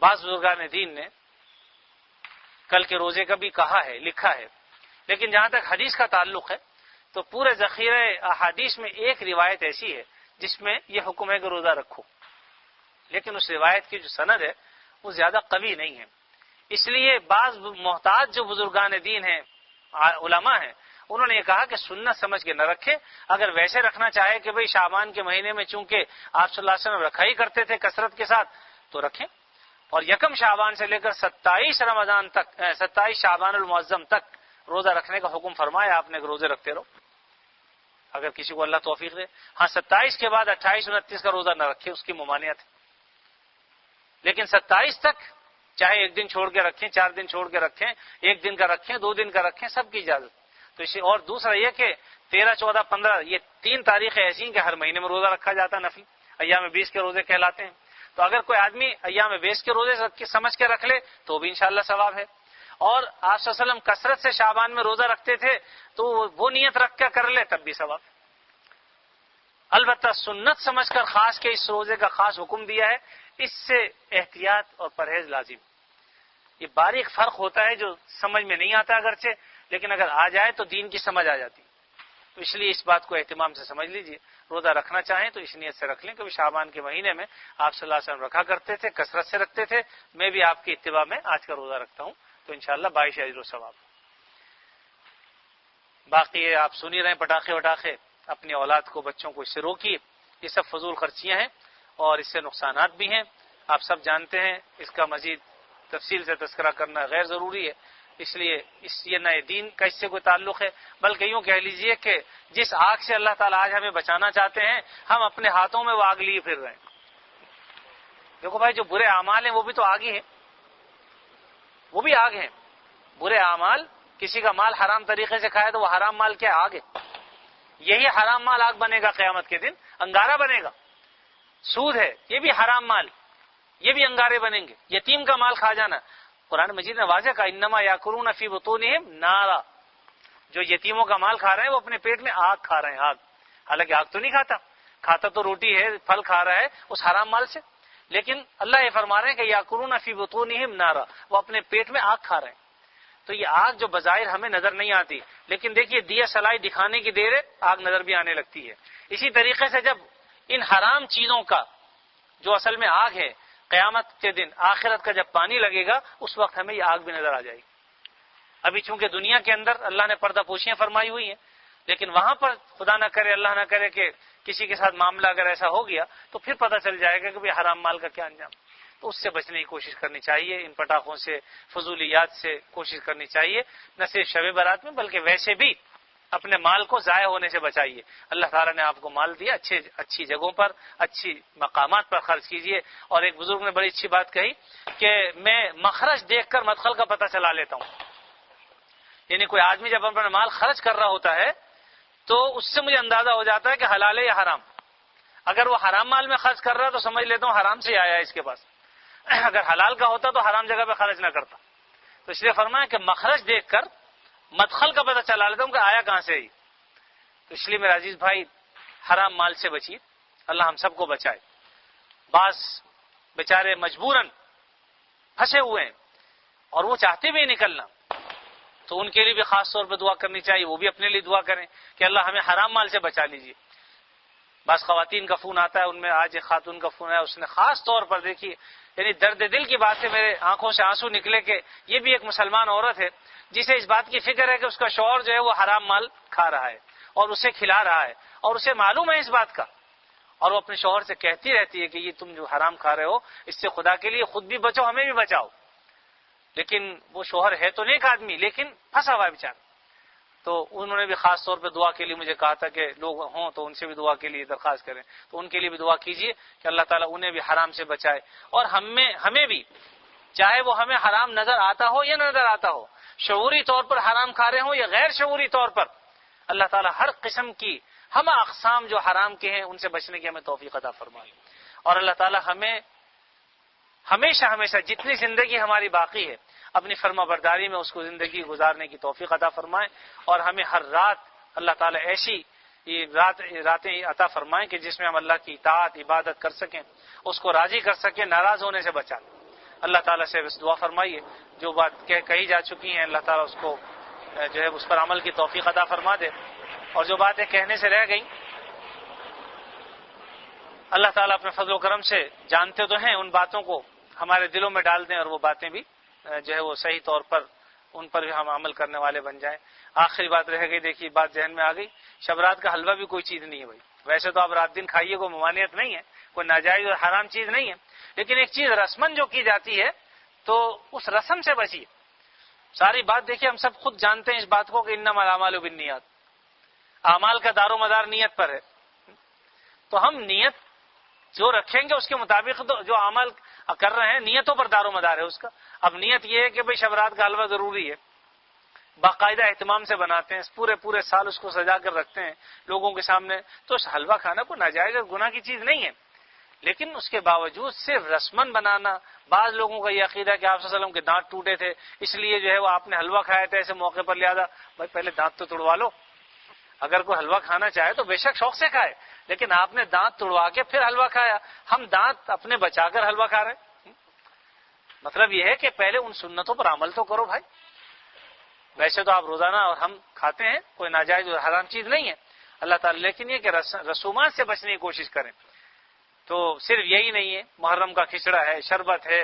بعض بزرگان دین نے کل کے روزے کا بھی کہا ہے، لکھا ہے، لیکن جہاں تک حدیث کا تعلق ہے تو پورے ذخیرہ احادیث میں ایک روایت ایسی ہے جس میں یہ حکم ہے کہ روزہ رکھو، لیکن اس روایت کی جو سند ہے وہ زیادہ قوی نہیں ہے۔ اس لیے بعض محتاط جو بزرگان دین ہیں، علماء ہیں، انہوں نے یہ کہا کہ سنت سمجھ کے نہ رکھے، اگر ویسے رکھنا چاہے کہ بھئی شعبان کے مہینے میں چونکہ آپ صلی اللہ علیہ وسلم رکھا ہی کرتے تھے کثرت کے ساتھ تو رکھیں، اور یکم شعبان سے لے کر 27 شعبان المعظم تک روزہ رکھنے کا حکم فرمایا آپ نے کہ روزے رکھتے رہو اگر کسی کو اللہ توفیق دے۔ ہاں 27 کے بعد 28 29 کا روزہ نہ رکھے، اس کی ممانعت ہے، لیکن 27 تک چاہے ایک دن چھوڑ کے رکھیں، 4 دن چھوڑ کے رکھیں، 1 دن کا رکھیں، 2 دن کا رکھیں، سب کی اجازت۔ تو اسے اور دوسرا یہ کہ 13 14 15 یہ 3 تاریخیں ایسی ہیں کہ ہر مہینے میں روزہ رکھا جاتا ہے، نفلی ایام 20 کے روزے کہلاتے ہیں۔ تو اگر کوئی آدمی ایام 20 کے روزے سمجھ کے رکھ لے تو بھی انشاءاللہ ثواب ہے، اور آپ صلی اللہ علیہ وسلم کثرت سے شعبان میں روزہ رکھتے تھے تو وہ نیت رکھ کے کر لے تب بھی ثواب۔ البتہ سنت سمجھ کر خاص کے اس روزے کا خاص حکم دیا ہے، اس سے احتیاط اور پرہیز لازم۔ یہ باریک فرق ہوتا ہے جو سمجھ میں نہیں آتا اگرچہ، لیکن اگر آ جائے تو دین کی سمجھ آ جاتی، تو اس لیے اس بات کو اہتمام سے سمجھ لیجئے۔ روزہ رکھنا چاہیں تو اس نیت سے رکھ لیں کہ شعبان کے مہینے میں آپ صلی اللہ علیہ وسلم رکھا کرتے تھے، کثرت سے رکھتے تھے، میں بھی آپ کی اتباع میں آج کا روزہ رکھتا ہوں، تو انشاءاللہ 22 اجر و ثواب۔ باقی آپ سن ہی رہے ہیں پٹاخے وٹاخے، اپنی اولاد کو، بچوں کو اس سے روکیے. یہ سب فضول خرچیاں ہیں اور اس سے نقصانات بھی ہیں، آپ سب جانتے ہیں. اس کا مزید تفصیل سے تذکرہ کرنا غیر ضروری ہے، اس لیے یہ نہ دین کا اس سے کوئی تعلق ہے، بلکہ یوں کہہ لیجئے کہ جس آگ سے اللہ تعالیٰ آج ہمیں بچانا چاہتے ہیں، ہم اپنے ہاتھوں میں وہ آگ لیے پھر رہے ہیں. دیکھو بھائی، جو برے اعمال ہیں وہ بھی تو آگ ہی ہیں، وہ بھی آگ ہیں. برے اعمال، کسی کا مال حرام طریقے سے کھائے تو وہ حرام مال کیا آگ ہے. یہی حرام مال آگ بنے گا قیامت کے دن، انگارہ بنے گا. سود ہے، یہ بھی حرام مال، یہ بھی انگارے بنیں گے. یتیم کا مال کھا جانا، قرآن مجید نے واضح کہا انما یاکلون فی بطونہم نارا. جو یتیموں کا مال کھا رہے ہیں وہ اپنے پیٹ میں آگ کھا رہے ہیں، آگ. حالانکہ آگ تو نہیں کھاتا تو روٹی ہے، پھل کھا رہا ہے اس حرام مال سے. لیکن اللہ یہ فرما رہے ہیں کہ یاکلون فی بطونہم نارا، وہ اپنے پیٹ میں آگ کھا رہے ہیں. تو یہ آگ جو بظاہر ہمیں نظر نہیں آتی، لیکن دیکھیے دیا سلائی دکھانے کی دیر ہے، آگ نظر بھی آنے لگتی ہے. اسی طریقے سے جب ان حرام چیزوں کا جو اصل میں آگ ہے، قیامت کے دن آخرت کا جب پانی لگے گا، اس وقت ہمیں یہ آگ بھی نظر آ جائے گی. ابھی چونکہ دنیا کے اندر اللہ نے پردہ پوشیاں فرمائی ہوئی ہیں، لیکن وہاں پر خدا نہ کرے، اللہ نہ کرے کہ کسی کے ساتھ معاملہ اگر ایسا ہو گیا تو پھر پتہ چل جائے گا کہ حرام مال کا کیا انجام. تو اس سے بچنے کی کوشش کرنی چاہیے، ان پٹاخوں سے، فضولیات سے کوشش کرنی چاہیے، نہ صرف شب برات میں بلکہ ویسے بھی اپنے مال کو ضائع ہونے سے بچائیے. اللہ تعالیٰ نے آپ کو مال دیا، اچھی جگہوں پر، اچھی مقامات پر خرچ کیجیے. اور ایک بزرگ نے بڑی اچھی بات کہی کہ میں مخرج دیکھ کر مدخل کا پتہ چلا لیتا ہوں. یعنی کوئی آدمی جب اپنا مال خرچ کر رہا ہوتا ہے تو اس سے مجھے اندازہ ہو جاتا ہے کہ حلال ہے یا حرام. اگر وہ حرام مال میں خرچ کر رہا ہے تو سمجھ لیتا ہوں حرام سے ہی آیا ہے اس کے پاس. اگر حلال کا ہوتا تو حرام جگہ پہ خرچ نہ کرتا. تو اس لیے فرمایا کہ مخرج دیکھ کر مدخل کا پتہ چلا لیتا ہوں کہ آیا کہاں سے ہی. تو اس لیے میرا عزیز بھائی، حرام مال سے بچیے، اللہ ہم سب کو بچائے. بعض بیچارے مجبوراً پھنسے ہوئے ہیں اور وہ چاہتے بھی نکلنا، تو ان کے لیے بھی خاص طور پہ دعا کرنی چاہیے. وہ بھی اپنے لیے دعا کریں کہ اللہ ہمیں حرام مال سے بچا لیجیے. بعض خواتین کا فون آتا ہے، ان میں آج ایک خاتون کا فون ہے، اس نے خاص طور پر دیکھی، یعنی درد دل کی بات ہے، میرے آنکھوں سے آنسو نکلے کہ یہ بھی ایک مسلمان عورت ہے جسے اس بات کی فکر ہے کہ اس کا شوہر جو ہے وہ حرام مال کھا رہا ہے اور اسے کھلا رہا ہے، اور اسے معلوم ہے اس بات کا، اور وہ اپنے شوہر سے کہتی رہتی ہے کہ یہ تم جو حرام کھا رہے ہو اس سے خدا کے لیے خود بھی بچو، ہمیں بھی بچاؤ. لیکن وہ شوہر ہے تو نیک آدمی لیکن پھنسا ہوا ہے بیچارہ. تو انہوں نے بھی خاص طور پہ دعا کے لیے مجھے کہا تھا کہ لوگ ہوں تو ان سے بھی دعا کے لیے درخواست کریں. تو ان کے لیے بھی دعا کیجیے کہ اللہ تعالیٰ انہیں بھی حرام سے بچائے، اور ہمیں بھی، چاہے وہ ہمیں حرام نظر آتا ہو یا نہ نظر آتا ہو، شعوری طور پر حرام کھا رہے ہوں یا غیر شعوری طور پر، اللہ تعالیٰ ہر قسم کی ہم اقسام جو حرام کے ہیں ان سے بچنے کی ہمیں توفیق عطا فرمائے. اور اللہ تعالیٰ ہمیں ہمیشہ جتنی زندگی ہماری باقی ہے اپنی فرما برداری میں اس کو زندگی گزارنے کی توفیق عطا فرمائے. اور ہمیں ہر رات اللہ تعالیٰ ایسی راتیں عطا فرمائیں کہ جس میں ہم اللہ کی اطاعت عبادت کر سکیں، اس کو راضی کر سکیں، ناراض ہونے سے بچا. اللہ تعالیٰ سے بس دعا فرمائیے، جو بات کہی جا چکی ہیں اللہ تعالیٰ اس کو جو ہے اس پر عمل کی توفیق عطا فرما دے، اور جو باتیں کہنے سے رہ گئیں اللہ تعالیٰ اپنے فضل و کرم سے جانتے تو ہیں، ان باتوں کو ہمارے دلوں میں ڈال دیں اور وہ باتیں بھی جو ہے وہ صحیح طور پر ان پر بھی ہم عمل کرنے والے بن جائیں. آخری بات رہ گئی، دیکھیے بات ذہن میں آ گئی، شب رات کا حلوہ بھی کوئی چیز نہیں ہے بھائی. ویسے تو آپ رات دن کھائیے، کوئی ممانعت نہیں ہے، کوئی ناجائز اور حرام چیز نہیں ہے، لیکن ایک چیز رسمن جو کی جاتی ہے تو اس رسم سے بچیے. ساری بات دیکھیے ہم سب خود جانتے ہیں اس بات کو کہ انما الاعمال بالنیات، اعمال کا دار و مدار نیت پر ہے. تو ہم نیت جو رکھیں گے اس کے مطابق جو عمل کر رہے ہیں نیتوں پر دار و مدار ہے اس کا. اب نیت یہ ہے کہ بھئی شب رات کا حلوہ ضروری ہے، باقاعدہ اہتمام سے بناتے ہیں، پورے سال اس کو سجا کر رکھتے ہیں لوگوں کے سامنے، تو اس حلوہ کھانا کوئی ناجائز اور گناہ کی چیز نہیں ہے. لیکن اس کے باوجود صرف رسمن بنانا، بعض لوگوں کا یہ عقیدہ ہے کہ آپ صلی اللہ علیہ وسلم کے دانت ٹوٹے تھے اس لیے جو ہے وہ آپ نے حلوہ کھایا تھا ایسے موقع پر، لہذا بھائی پہلے دانت تو توڑوا لو. اگر کوئی حلوہ کھانا چاہے تو بے شک شوق سے کھائے، لیکن آپ نے دانت توڑوا کے پھر حلوہ کھایا. ہم دانت اپنے بچا کر حلوہ کھا رہے ہیں. مطلب یہ ہے کہ پہلے ان سنتوں پر عمل تو کرو بھائی. ویسے تو آپ روزانہ اور ہم کھاتے ہیں، کوئی ناجائز اور حرام چیز نہیں ہے اللہ تعالیٰ، لیکن یہ کہ رسومات سے بچنے کی کوشش کریں. تو صرف یہی نہیں ہے، محرم کا کھچڑا ہے، شربت ہے،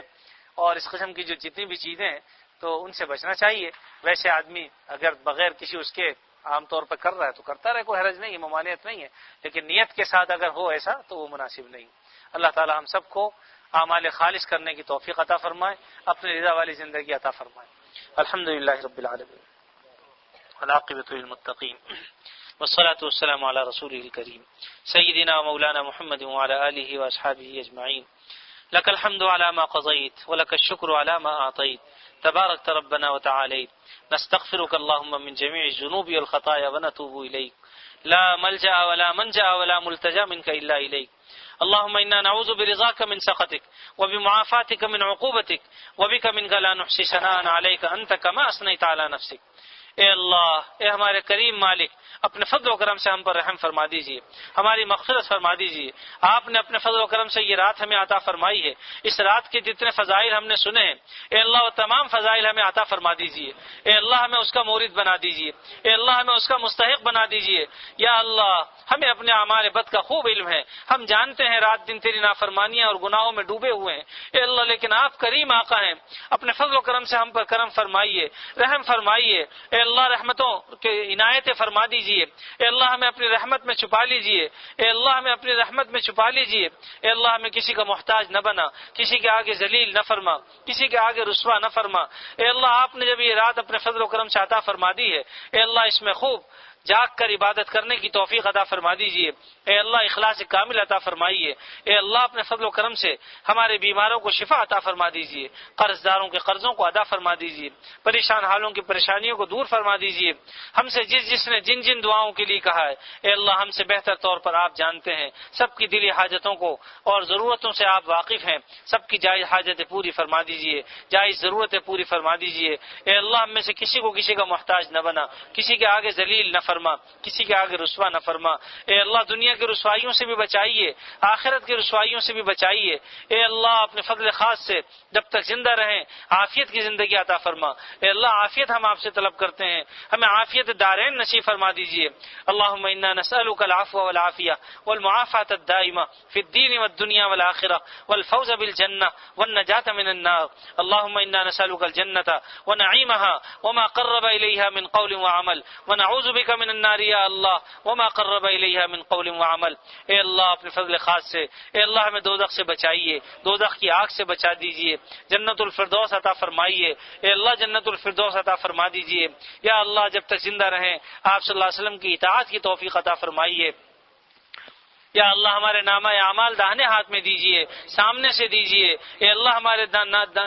اور اس قسم کی جو جتنی بھی چیزیں ہیں تو ان سے بچنا چاہیے. ویسے آدمی اگر بغیر کسی اس کے عام طور پر کر رہا ہے تو کرتا رہے، کوئی حرج نہیں ہے، ممانعت نہیں ہے، لیکن نیت کے ساتھ اگر ہو ایسا تو وہ مناسب نہیں۔ اللہ تعالی ہم سب کو اعمال خالص کرنے کی توفیق عطا فرمائے، اپنی رضا والی زندگی عطا فرمائے۔ الحمدللہ رب العالمین والعاقبۃ للمتقین والصلاة والسلام على رسوله الكريم سيدنا ومولانا محمد وعلى آله وأصحابه أجمعين لك الحمد على ما قضيت ولك الشكر على ما أعطيت تباركت ربنا وتعاليت نستغفرك اللهم من جميع الذنوب والخطايا ونتوب إليك لا ملجأ ولا منجأ ولا ملتجأ منك إلا إليك اللهم إنا نعوذ برضاك من سخطك وبمعافاتك من عقوبتك وبك منك لا نحصي ثناء عليك أنت كما أثنيت على نفسك۔ اے اللہ، اے ہمارے کریم مالک، اپنے فضل و کرم سے ہم پر رحم فرما دیجئے، ہماری مغفرت فرما دیجئے۔ آپ نے اپنے فضل و کرم سے یہ رات ہمیں عطا فرمائی ہے، اس رات کے جتنے فضائل ہم نے سنے ہیں اے اللہ وہ تمام فضائل ہمیں عطا فرما دیجئے۔ اے اللہ ہمیں اس کا مورد بنا دیجئے، اے اللہ ہمیں اس کا مستحق بنا دیجئے۔ یا اللہ ہمیں اپنے اعمال بد کا خوب علم ہے، ہم جانتے ہیں رات دن تیری نافرمانیاں اور گناہوں میں ڈوبے ہوئے ہیں اے اللہ، لیکن آپ کریم آقا ہیں، اپنے فضل و کرم سے ہم پر کرم فرمائیے، رحم فرمائیے۔ اے اللہ رحمتوں کے عنایتیں فرما دیجئے، اے اللہ ہمیں اپنی رحمت میں چھپا لیجئے، اے اللہ ہمیں اپنی رحمت میں چھپا لیجئے۔ اے اللہ ہمیں کسی کا محتاج نہ بنا، کسی کے آگے ذلیل نہ فرما، کسی کے آگے رسوا نہ فرما۔ اے اللہ آپ نے جب یہ رات اپنے فضل و کرم سے عطا فرما دی ہے اے اللہ اس میں خوب جاگ کر عبادت کرنے کی توفیق عطا فرما دیجئے۔ اے اللہ اخلاص کامل عطا فرمائیے۔ اے اللہ اپنے فضل و کرم سے ہمارے بیماروں کو شفا عطا فرما دیجئے، قرض داروں کے قرضوں کو ادا فرما دیجئے، پریشان حالوں کی پریشانیوں کو دور فرما دیجئے۔ ہم سے جس نے جن جن دعاؤں کے لیے کہا ہے اے اللہ ہم سے بہتر طور پر آپ جانتے ہیں، سب کی دلی حاجتوں کو اور ضرورتوں سے آپ واقف ہیں، سب کی جائز حاجتیں پوری فرما دیجئے، جائز ضرورتیں پوری فرما دیجئے۔ اے اللہ ہم میں سے کسی کو کسی کا محتاج نہ بنا، کسی کے آگے ذلیل نہ فرما، کسی کے آگے رسوا نہ فرما۔ اے اللہ دنیا کی رسوائیوں سے بھی بچائیے، آخرت کی رسوائیوں سے بھی بچائیے۔ اے اللہ اپنے فضل خاص سے جب تک زندہ رہیں عافیت کی زندگی عطا فرما۔ اے اللہ عافیت ہم آپ سے طلب کرتے ہیں، ہمیں عافیت دارین نصیب فرما دیجئے۔ اللهم انا نسألك العفو والعافية والمعافاة الدائمة في الدين والدنيا والآخرة والفوز بالجنة والنجاة من النار۔ اللهم انا نسألك الجنة ونعيمها وما قرب إليها من قول وعمل ونعوذ بك من النار یا اللہ وما قرب الیہا من قول وعمل۔ اے اللہ اپنے فضل خاص سے اے اللہ ہمیں دوزخ سے بچائیے، دوزخ کی آگ سے بچا دیجئے، جنت الفردوس عطا فرمائیے۔ اے اللہ جنت الفردوس عطا فرما دیجئے۔ یا اللہ جب تک زندہ رہیں آپ صلی اللہ علیہ وسلم کی اطاعت کی توفیق عطا فرمائیے۔ یا اللہ ہمارے نامہ اعمال داہنے ہاتھ میں دیجئے، سامنے سے دیجئے۔ اے اللہ ہمارے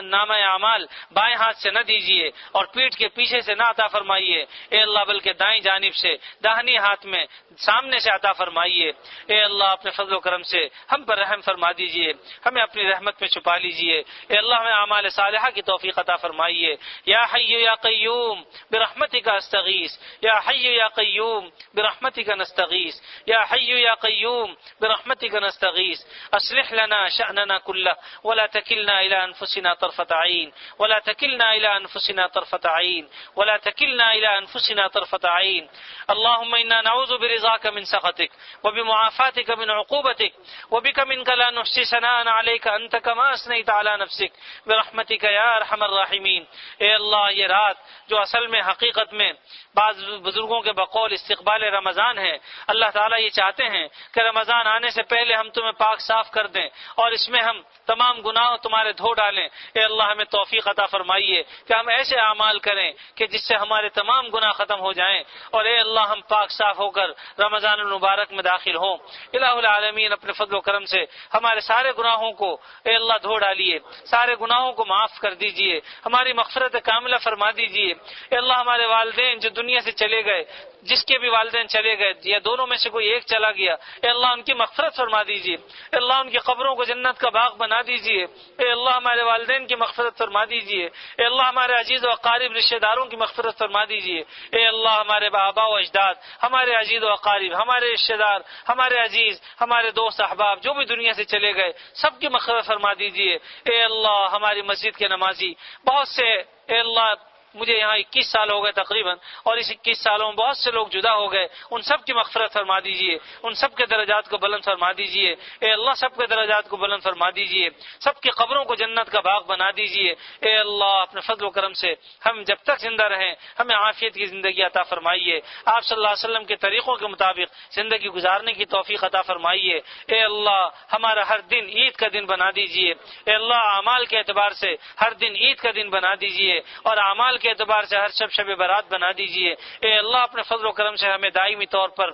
نامہ اعمال بائیں ہاتھ سے نہ دیجئے اور پیٹھ کے پیچھے سے نہ عطا فرمائیے اے اللہ، بلکہ دائیں جانب سے داہنی ہاتھ میں سامنے سے عطا فرمائیے۔ اے اللہ اپنے فضل و کرم سے ہم پر رحم فرما دیجئے، ہمیں اپنی رحمت میں چھپا لیجئے۔ اے اللہ ہمیں اعمال صالحہ کی توفیق عطا فرمائیے۔ یا حی یا قیوم برحمتک استغیث، یا حی یا قیوم برحمتک نستغیث، یا حی یا قیوم برحمتك نستغيث اصلح لنا شأننا كله ولا تكلنا إلى أنفسنا طرفة عين، ولا تكلنا إلى أنفسنا طرفة عين، ولا تكلنا إلى أنفسنا طرفة عين۔ اللهم إنا نعوذ برضاك من سخطك وبمعافاتك من عقوبتك وبك منك لا نحصي ثناء عليك أنت كما أثنيت على نفسك برحمتك يا أرحم الراحمين۔ اے اللہ یہ رات جو اصل میں حقیقت میں بعض بزرگوں کے بقول استقبال رمضان ہے، اللہ تعالیٰ یہ چاہتے ہیں کہ رمضان آنے سے پہلے ہم تمہیں پاک صاف کر دیں اور اس میں ہم تمام گناہ تمہارے دھو ڈالیں۔ اے اللہ ہمیں توفیق عطا فرمائیے کہ ہم ایسے اعمال کریں کہ جس سے ہمارے تمام گناہ ختم ہو جائیں اور اے اللہ ہم پاک صاف ہو کر رمضان المبارک میں داخل ہوں۔ الہ العالمین اپنے فضل و کرم سے ہمارے سارے گناہوں کو اے اللہ دھو ڈالیے، سارے گناہوں کو معاف کر دیجئے، ہماری مغفرت کاملہ فرما دیجئے۔ اے اللہ ہمارے والدین جو دنیا سے چلے گئے، جس کے بھی والدین چلے گئے یا دونوں میں سے کوئی ایک چلا گیا، اے اللہ ان کی مغفرت فرما دیجئے، اے اللہ ان کی قبروں کو جنت کا باغ بنا دیجئے، اے اللہ ہمارے والدین کی مغفرت فرما دیجئے، اے اللہ ہمارے عزیز و اقارب رشتہ داروں کی مغفرت فرما دیجئے، اے اللہ ہمارے آبا و اجداد، ہمارے عزیز و اقارب، ہمارے رشتہ دار، ہمارے عزیز، ہمارے دوست احباب جو بھی دنیا سے چلے گئے سب کی مغفرت فرما دیجئے۔ اے اللہ ہماری مسجد کے نمازی بہت سے اے اللہ مجھے یہاں 21 سال ہو گئے تقریباً، اور اس 21 سالوں میں بہت سے لوگ جدا ہو گئے، ان سب کی مغفرت فرما دیجئے، ان سب کے درجات کو بلند فرما دیجئے، اے اللہ سب کے درجات کو بلند فرما دیجئے، سب کی قبروں کو جنت کا باغ بنا دیجئے، اے اللہ اپنے فضل و کرم سے ہم جب تک زندہ رہیں ہمیں عافیت کی زندگی عطا فرمائیے، آپ صلی اللہ علیہ وسلم کے طریقوں کے مطابق زندگی گزارنے کی توفیق عطا فرمائیے، اے اللہ ہمارا ہر دن عید کا دن بنا دیجئے، اے اللہ اعمال کے اعتبار سے ہر دن عید کا دن بنا دیجئے، اور اعمال کے اعتبار سے ہر شب برات بنا دیجئے، اے اللہ اپنے فضل و کرم سے ہمیں دائمی طور پر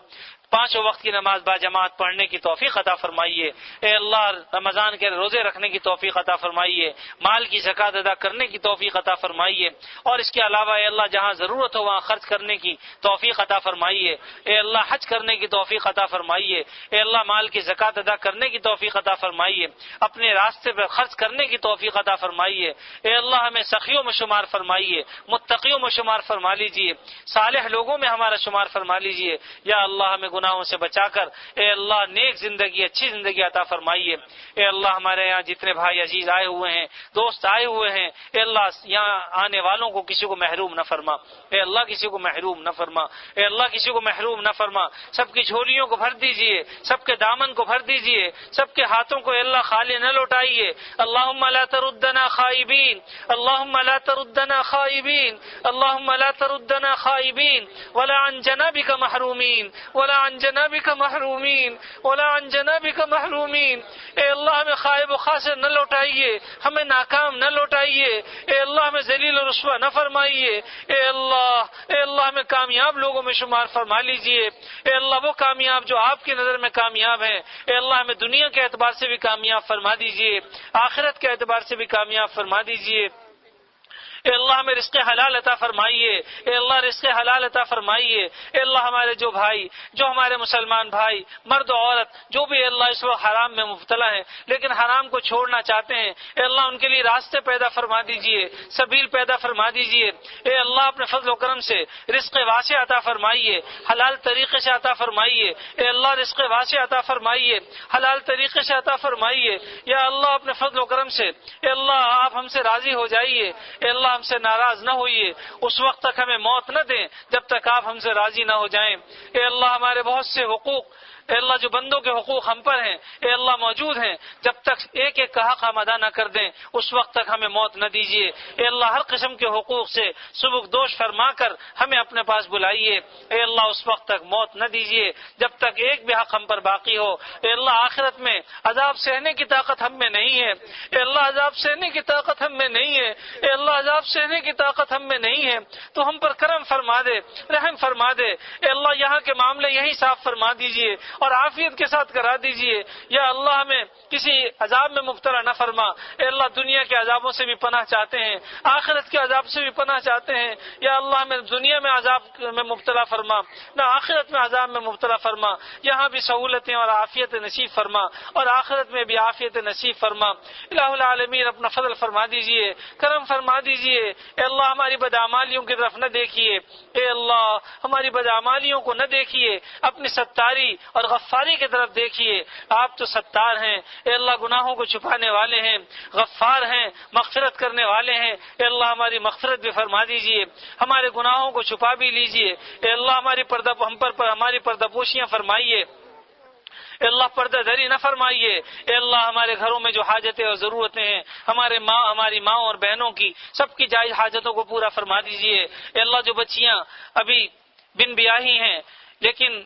5 وقت کی نماز با جماعت پڑھنے کی توفیق عطا فرمائیے، اے اللہ رمضان کے روزے رکھنے کی توفیق عطا فرمائیے، مال کی زکوٰۃ ادا کرنے کی توفیق عطا فرمائیے، اور اس کے علاوہ اے اللہ جہاں ضرورت ہو وہاں خرچ کرنے کی توفیق عطا فرمائیے، اے اللہ حج کرنے کی توفیق عطا فرمائیے، اے اللہ مال کی زکوٰۃ ادا کرنے کی توفیق عطا فرمائیے، اپنے راستے پر خرچ کرنے کی توفیق عطا فرمائیے، اے اللہ ہمیں سخیوں میں شمار فرمائیے، متقیوں میں شمار فرما لیجیے، صالح لوگوں میں ہمارا شمار فرما لیجیے، یا اللہ ہمیں گناہوں سے بچا کر اے اللہ نیک زندگی اچھی زندگی عطا فرمائیے، اے اللہ ہمارے یہاں جتنے بھائی عزیز آئے ہوئے ہیں، دوست آئے ہوئے ہیں، اے اللہ یہاں آنے والوں کو کسی کو محروم نہ فرما، اے اللہ کسی کو محروم نہ فرما، اے اللہ کسی کو محروم نہ فرما، سب کی جھولیوں کو بھر دیجئے، سب کے دامن کو بھر دیجئے، سب کے ہاتھوں کو اے اللہ خالی نہ لوٹائیے، اللہم لا تردنا خائبین، اللہم لا تردنا خائبین، اللہم لا تردنا خائبین ولا عن جنابک محرومین، ولا عن جنابک محرومین، ولا عن جنابک محرومین، اے اللہ ہمیں خائب و خاسر نہ لوٹائیے، ہمیں ناکام نہ لوٹائیے، اے اللہ ہمیں ذلیل و رسوا نہ فرمائیے، اے اللہ ہمیں کامیاب لوگوں میں شمار فرما لیجئے، اے اللہ وہ کامیاب جو آپ کی نظر میں کامیاب ہیں، اے اللہ ہمیں دنیا کے اعتبار سے بھی کامیاب فرما دیجئے، آخرت کے اعتبار سے بھی کامیاب فرما دیجئے، اے اللہ ہمیں رزق حلال عطا فرمائیے، اے اللہ رزق حلال عطا فرمائیے، اے اللہ ہمارے جو بھائی، جو ہمارے مسلمان بھائی مرد و عورت جو بھی اے اللہ اس وقت حرام میں مبتلا ہیں لیکن حرام کو چھوڑنا چاہتے ہیں، اے اللہ ان کے لیے راستے پیدا فرما دیجئے، سبیل پیدا فرما دیجئے، اے اللہ اپنے فضل و کرم سے رزق واسع عطا فرمائیے، حلال طریقے سے عطا فرمائیے، اے اللہ رزق واسع عطا فرمائیے، حلال طریقے سے عطا فرمائیے، یا اللہ اپنے فضل و کرم سے اے اللہ آپ ہم سے راضی ہو جائیے، اے اللہ ہم سے ناراض نہ ہوئیے، اس وقت تک ہمیں موت نہ دیں جب تک آپ ہم سے راضی نہ ہو جائیں، اے اللہ ہمارے بہت سے حقوق اے اللہ جو بندوں کے حقوق ہم پر ہیں اے اللہ موجود ہیں، جب تک ایک ایک کا حق ہم ادا نہ کر دیں اس وقت تک ہمیں موت نہ دیجیے، اے اللہ ہر قسم کے حقوق سے سبکدوش فرما کر ہمیں اپنے پاس بلائیے، اے اللہ اس وقت تک موت نہ دیجیے جب تک ایک بھی حق ہم پر باقی ہو، اے اللہ آخرت میں عذاب سہنے کی طاقت ہم میں نہیں ہے، اے اللہ عذاب سہنے کی طاقت ہم میں نہیں ہے، اے اللہ عذاب سہنے کی طاقت ہم میں نہیں ہے تو ہم پر کرم فرما دے، رحم فرما دے، اے اللہ یہاں کے معاملے یہیں صاف فرما دیجیے اور عافیت کے ساتھ کرا دیجیے، یا اللہ ہمیں کسی عذاب میں مبتلا نہ فرما، اے اللہ دنیا کے عذابوں سے بھی پناہ چاہتے ہیں، آخرت کے عذاب سے بھی پناہ چاہتے ہیں، یا اللہ ہمیں دنیا میں عذاب میں مبتلا فرما نہ آخرت میں عذاب میں مبتلا فرما، یہاں بھی سہولتیں اور عافیت نصیب فرما اور آخرت میں بھی عافیت نصیب فرما، الہ العالمین اپنا فضل فرما دیجیے، کرم فرما دیجیے، اے اللہ ہماری بدعمالیوں کی طرف نہ دیکھیے، اے اللہ ہماری بدعمالیوں کو نہ دیکھیے، اپنی ستاری اور غفاری کی طرف دیکھیے، آپ تو ستار ہیں، اے اللہ گناہوں کو چھپانے والے ہیں، غفار ہیں، مغفرت کرنے والے ہیں، اے اللہ ہماری مغفرت بھی فرما دیجیے، ہمارے گناہوں کو چھپا بھی لیجیے، اے اللہ ہماری پردہ پوشیاں فرمائیے، اے اللہ پردہ دری نہ فرمائیے، اے اللہ ہمارے گھروں میں جو حاجتیں اور ضرورتیں ہیں ہماری ماں اور بہنوں کی سب کی جائز حاجتوں کو پورا فرما دیجیے، اے اللہ جو بچیاں ابھی بن بیاہی ہیں لیکن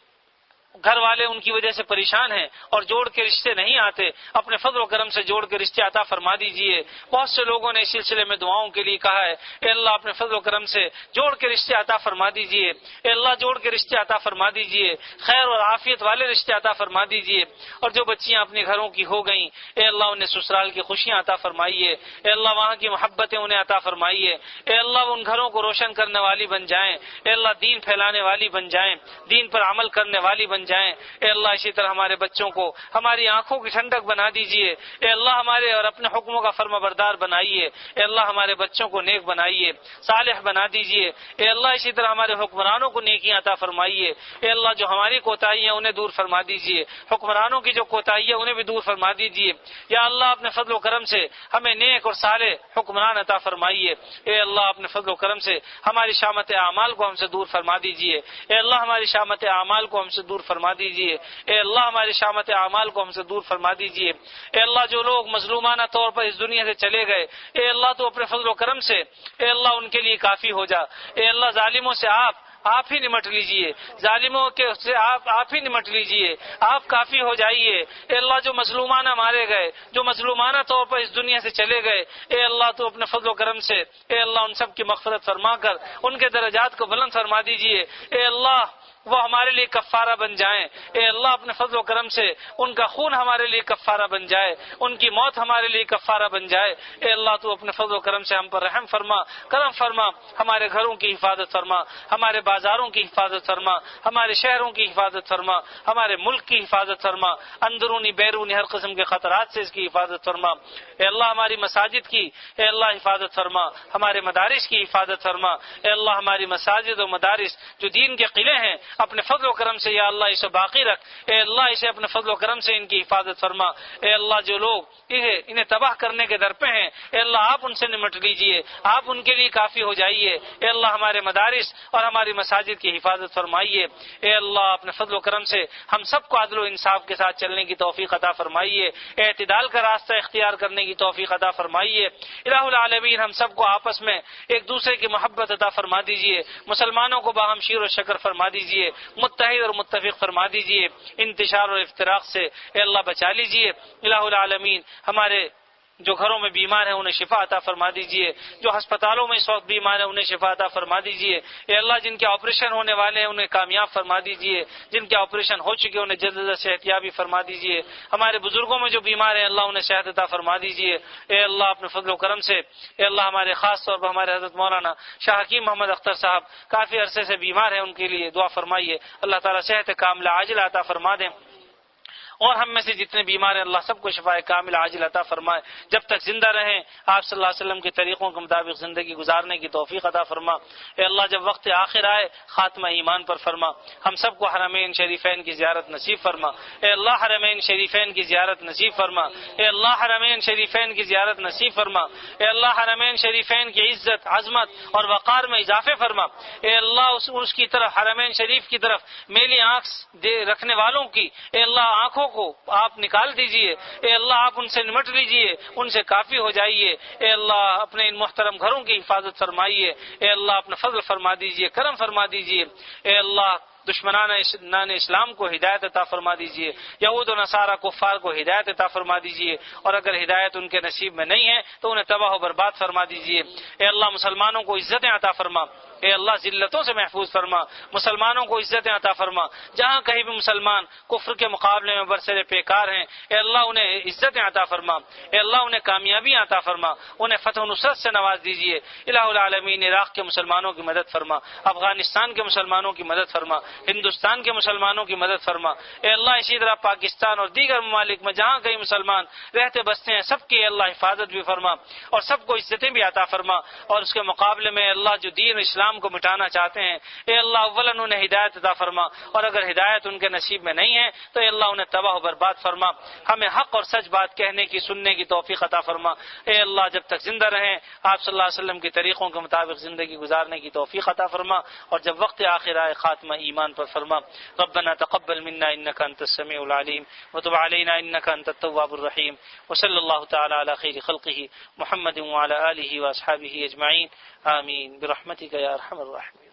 گھر والے ان کی وجہ سے پریشان ہیں اور جوڑ کے رشتے نہیں آتے، اپنے فضل و کرم سے جوڑ کے رشتے عطا فرما دیجئے، بہت سے لوگوں نے اس سلسلے میں دعاؤں کے لیے کہا ہے، اے اللہ اپنے فضل و کرم سے جوڑ کے رشتے عطا فرما دیجئے، اے اللہ جوڑ کے رشتے عطا فرما دیجئے، خیر اور عافیت والے رشتے عطا فرما دیجئے، اور جو بچیاں اپنے گھروں کی ہو گئیں اے اللہ انہیں سسرال کی خوشیاں عطا فرمائیے، اے اللہ وہاں کی محبتیں انہیں عطا فرمائیے، اے اللہ ان گھروں کو روشن کرنے والی بن جائیں، اے اللہ دین پھیلانے والی بن جائیں، دین پر عمل کرنے والی بن بن جائیں۔ اے اللہ اسی طرح ہمارے بچوں کو ہماری آنکھوں کی ٹھنڈک بنا دیجئے۔ اے اللہ ہمارے اور اپنے حکموں کا فرما بردار بنائیے۔ اے اللہ ہمارے بچوں کو نیک بنائیے، صالح بنا دیجئے۔ اے اللہ اسی طرح ہمارے حکمرانوں کو نیکیاں عطا فرمائیے۔ اے اللہ جو ہماری کوتاہی ہیں انہیں دور فرما دیجئے، حکمرانوں کی جو کوتاہی ہے انہیں بھی دور فرما دیجئے۔ یا اللہ اپنے فضل و کرم سے ہمیں نیک اور صالح حکمران عطا فرمائیے۔ اے اللہ اپنے فضل و کرم سے ہماری شامت اعمال کو ہم سے دور فرما دیجئے۔ اے اللہ ہماری شامت اعمال کو ہم سے دور فرما دیجئے۔ اے اللہ ہماری شامت اعمال کو ہم سے دور فرما دیجئے۔ اے اللہ جو لوگ مظلومانہ طور پر اس دنیا سے چلے گئے، اے اللہ تو اپنے فضل و کرم سے اے اللہ ان کے لیے کافی ہو جا۔ اے اللہ ظالموں سے آپ ہی نمٹ لیجئے، ظالموں کے سے آپ ہی نمٹ لیجئے، آپ کافی ہو جائیے۔ اے اللہ جو مظلومانہ مارے گئے، جو مظلومانہ طور پر اس دنیا سے چلے گئے، اے اللہ تو اپنے فضل و کرم سے اے اللہ ان سب کی مغفرت فرما کر ان کے درجات کو بلند فرما دیجئے۔ اے اللہ وہ ہمارے لیے کفارہ بن جائیں۔ اے اللہ اپنے فضل و کرم سے ان کا خون ہمارے لیے کفارہ بن جائے، ان کی موت ہمارے لیے کفارہ بن جائے۔ اے اللہ تو اپنے فضل و کرم سے ہم پر رحم فرما، کرم فرما، ہمارے گھروں کی حفاظت فرما، ہمارے بازاروں کی حفاظت فرما، ہمارے شہروں کی حفاظت فرما، ہمارے ملک کی حفاظت فرما، اندرونی بیرونی ہر قسم کے خطرات سے اس کی حفاظت فرما۔ اے اللہ ہماری مساجد کی اے اللہ حفاظت فرما، ہمارے مدارس کی حفاظت فرما۔ اے اللہ ہماری مساجد و مدارس جو دین کے قلعے ہیں اپنے فضل و کرم سے یا اللہ اسے باقی رکھ۔ اے اللہ اسے اپنے فضل و کرم سے ان کی حفاظت فرما۔ اے اللہ جو لوگ انہیں تباہ کرنے کے در پہ ہیں، اے اللہ آپ ان سے نمٹ لیجئے، آپ ان کے لیے کافی ہو جائیے۔ اے اللہ ہمارے مدارس اور ہماری مساجد کی حفاظت فرمائیے۔ اے اللہ اپنے فضل و کرم سے ہم سب کو عدل و انصاف کے ساتھ چلنے کی توفیق عطا فرمائیے، اعتدال کا راستہ اختیار کرنے کی توفیق عطا فرمائیے۔ الہ العالمین ہم سب کو آپس میں ایک دوسرے کی محبت عطا فرما دیجئے، مسلمانوں کو باہم شیر و شکر فرما دیجئے، متحد اور متفق فرما دیجئے، انتشار اور افتراق سے اے اللہ بچا لیجئے۔ الہ العالمین ہمارے جو گھروں میں بیمار ہیں انہیں شفا عطا فرما دیجئے، جو ہسپتالوں میں اس وقت بیمار ہیں انہیں شفا عطا فرما دیجئے۔ اے اللہ جن کے آپریشن ہونے والے ہیں انہیں کامیاب فرما دیجئے، جن کے آپریشن ہو چکے انہیں جلد از جلد صحتیابی فرما دیجئے۔ ہمارے بزرگوں میں جو بیمار ہیں اللہ انہیں صحت عطا فرما دیجئے۔ اے اللہ اپنے فضل و کرم سے اے اللہ ہمارے خاص طور پر ہمارے حضرت مولانا شاہ حکیم محمد اختر صاحب کافی عرصے سے بیمار ہیں، ان کے لیے دعا فرمائیے، اللہ تعالیٰ صحت کاملہ عاجلہ عطا فرما دیں، اور ہم میں سے جتنے بیمار ہیں اللہ سب کو شفا کامل عاجل عطا فرمائے۔ جب تک زندہ رہیں آپ صلی اللہ علیہ وسلم کے طریقوں کے مطابق زندگی گزارنے کی توفیق عطا فرما۔ اے اللہ جب وقت آخر آئے خاتمہ ایمان پر فرما، ہم سب کو حرمین شریفین کی زیارت نصیب فرما۔ اے اللہ حرمین شریفین کی زیارت نصیب فرما۔ اے اللہ حرمین شریفین کی زیارت نصیب فرما۔ اے اللہ حرمین شریفین کی عزت، عظمت اور وقار میں اضافے فرما۔ اے اللہ اس کی طرف حرمین شریف کی طرف میلی آنکھ رکھنے والوں کی اے اللہ آنکھوں کو آپ نکال دیجئے۔ اے اللہ آپ ان سے نمٹ لیجئے، ان سے کافی ہو جائیے۔ اے اللہ اپنے ان محترم گھروں کی حفاظت فرمائیے۔ اے اللہ اپنا فضل فرما دیجئے، کرم فرما دیجئے۔ اے اللہ دشمنان اسلام کو ہدایت عطا فرما دیجئے، یہود و نصارہ کفار کو ہدایت عطا فرما دیجئے، اور اگر ہدایت ان کے نصیب میں نہیں ہے تو انہیں تباہ و برباد فرما دیجئے۔ اے اللہ مسلمانوں کو عزتیں عطا فرما۔ اے اللہ ذلتوں سے محفوظ فرما، مسلمانوں کو عزتیں عطا فرما۔ جہاں کہیں بھی مسلمان کفر کے مقابلے میں برسر پیکار ہیں اے اللہ انہیں عزتیں عطا فرما۔ اے اللہ انہیں کامیابی عطا فرما، انہیں فتح و نصرت سے نواز دیجئے۔ الہ العالمین عراق کے مسلمانوں کی مدد فرما، افغانستان کے مسلمانوں کی مدد فرما، ہندوستان کے مسلمانوں کی مدد فرما۔ اے اللہ اسی طرح پاکستان اور دیگر ممالک میں جہاں کہیں مسلمان رہتے بستے ہیں سب کی اللہ حفاظت بھی فرما، اور سب کو عزتیں بھی عطا فرما۔ اور اس کے مقابلے میں اللہ جو دین اسلام کو مٹانا چاہتے ہیں اے اللہ اولاً انہیں ہدایت عطا فرما، اور اگر ہدایت ان کے نصیب میں نہیں ہے تو اے اللہ انہیں تباہ و برباد فرما۔ ہمیں حق اور سچ بات کہنے کی، سننے کی توفیق عطا فرما۔ اے اللہ جب تک زندہ رہیں آپ صلی اللہ علیہ وسلم کے طریقوں کے مطابق زندگی گزارنے کی توفیق عطا فرما، اور جب وقت آخر آئے خاتمہ ایمان پر فرما۔ ربنا تقبل منا انك انت السميع العليم وتب علينا انك انت التواب الرحيم وصلى الله تعالى على خير خلقه محمد وعلى اله واصحابه اجمعين آمين برحمتك يا ارحم الراحمين۔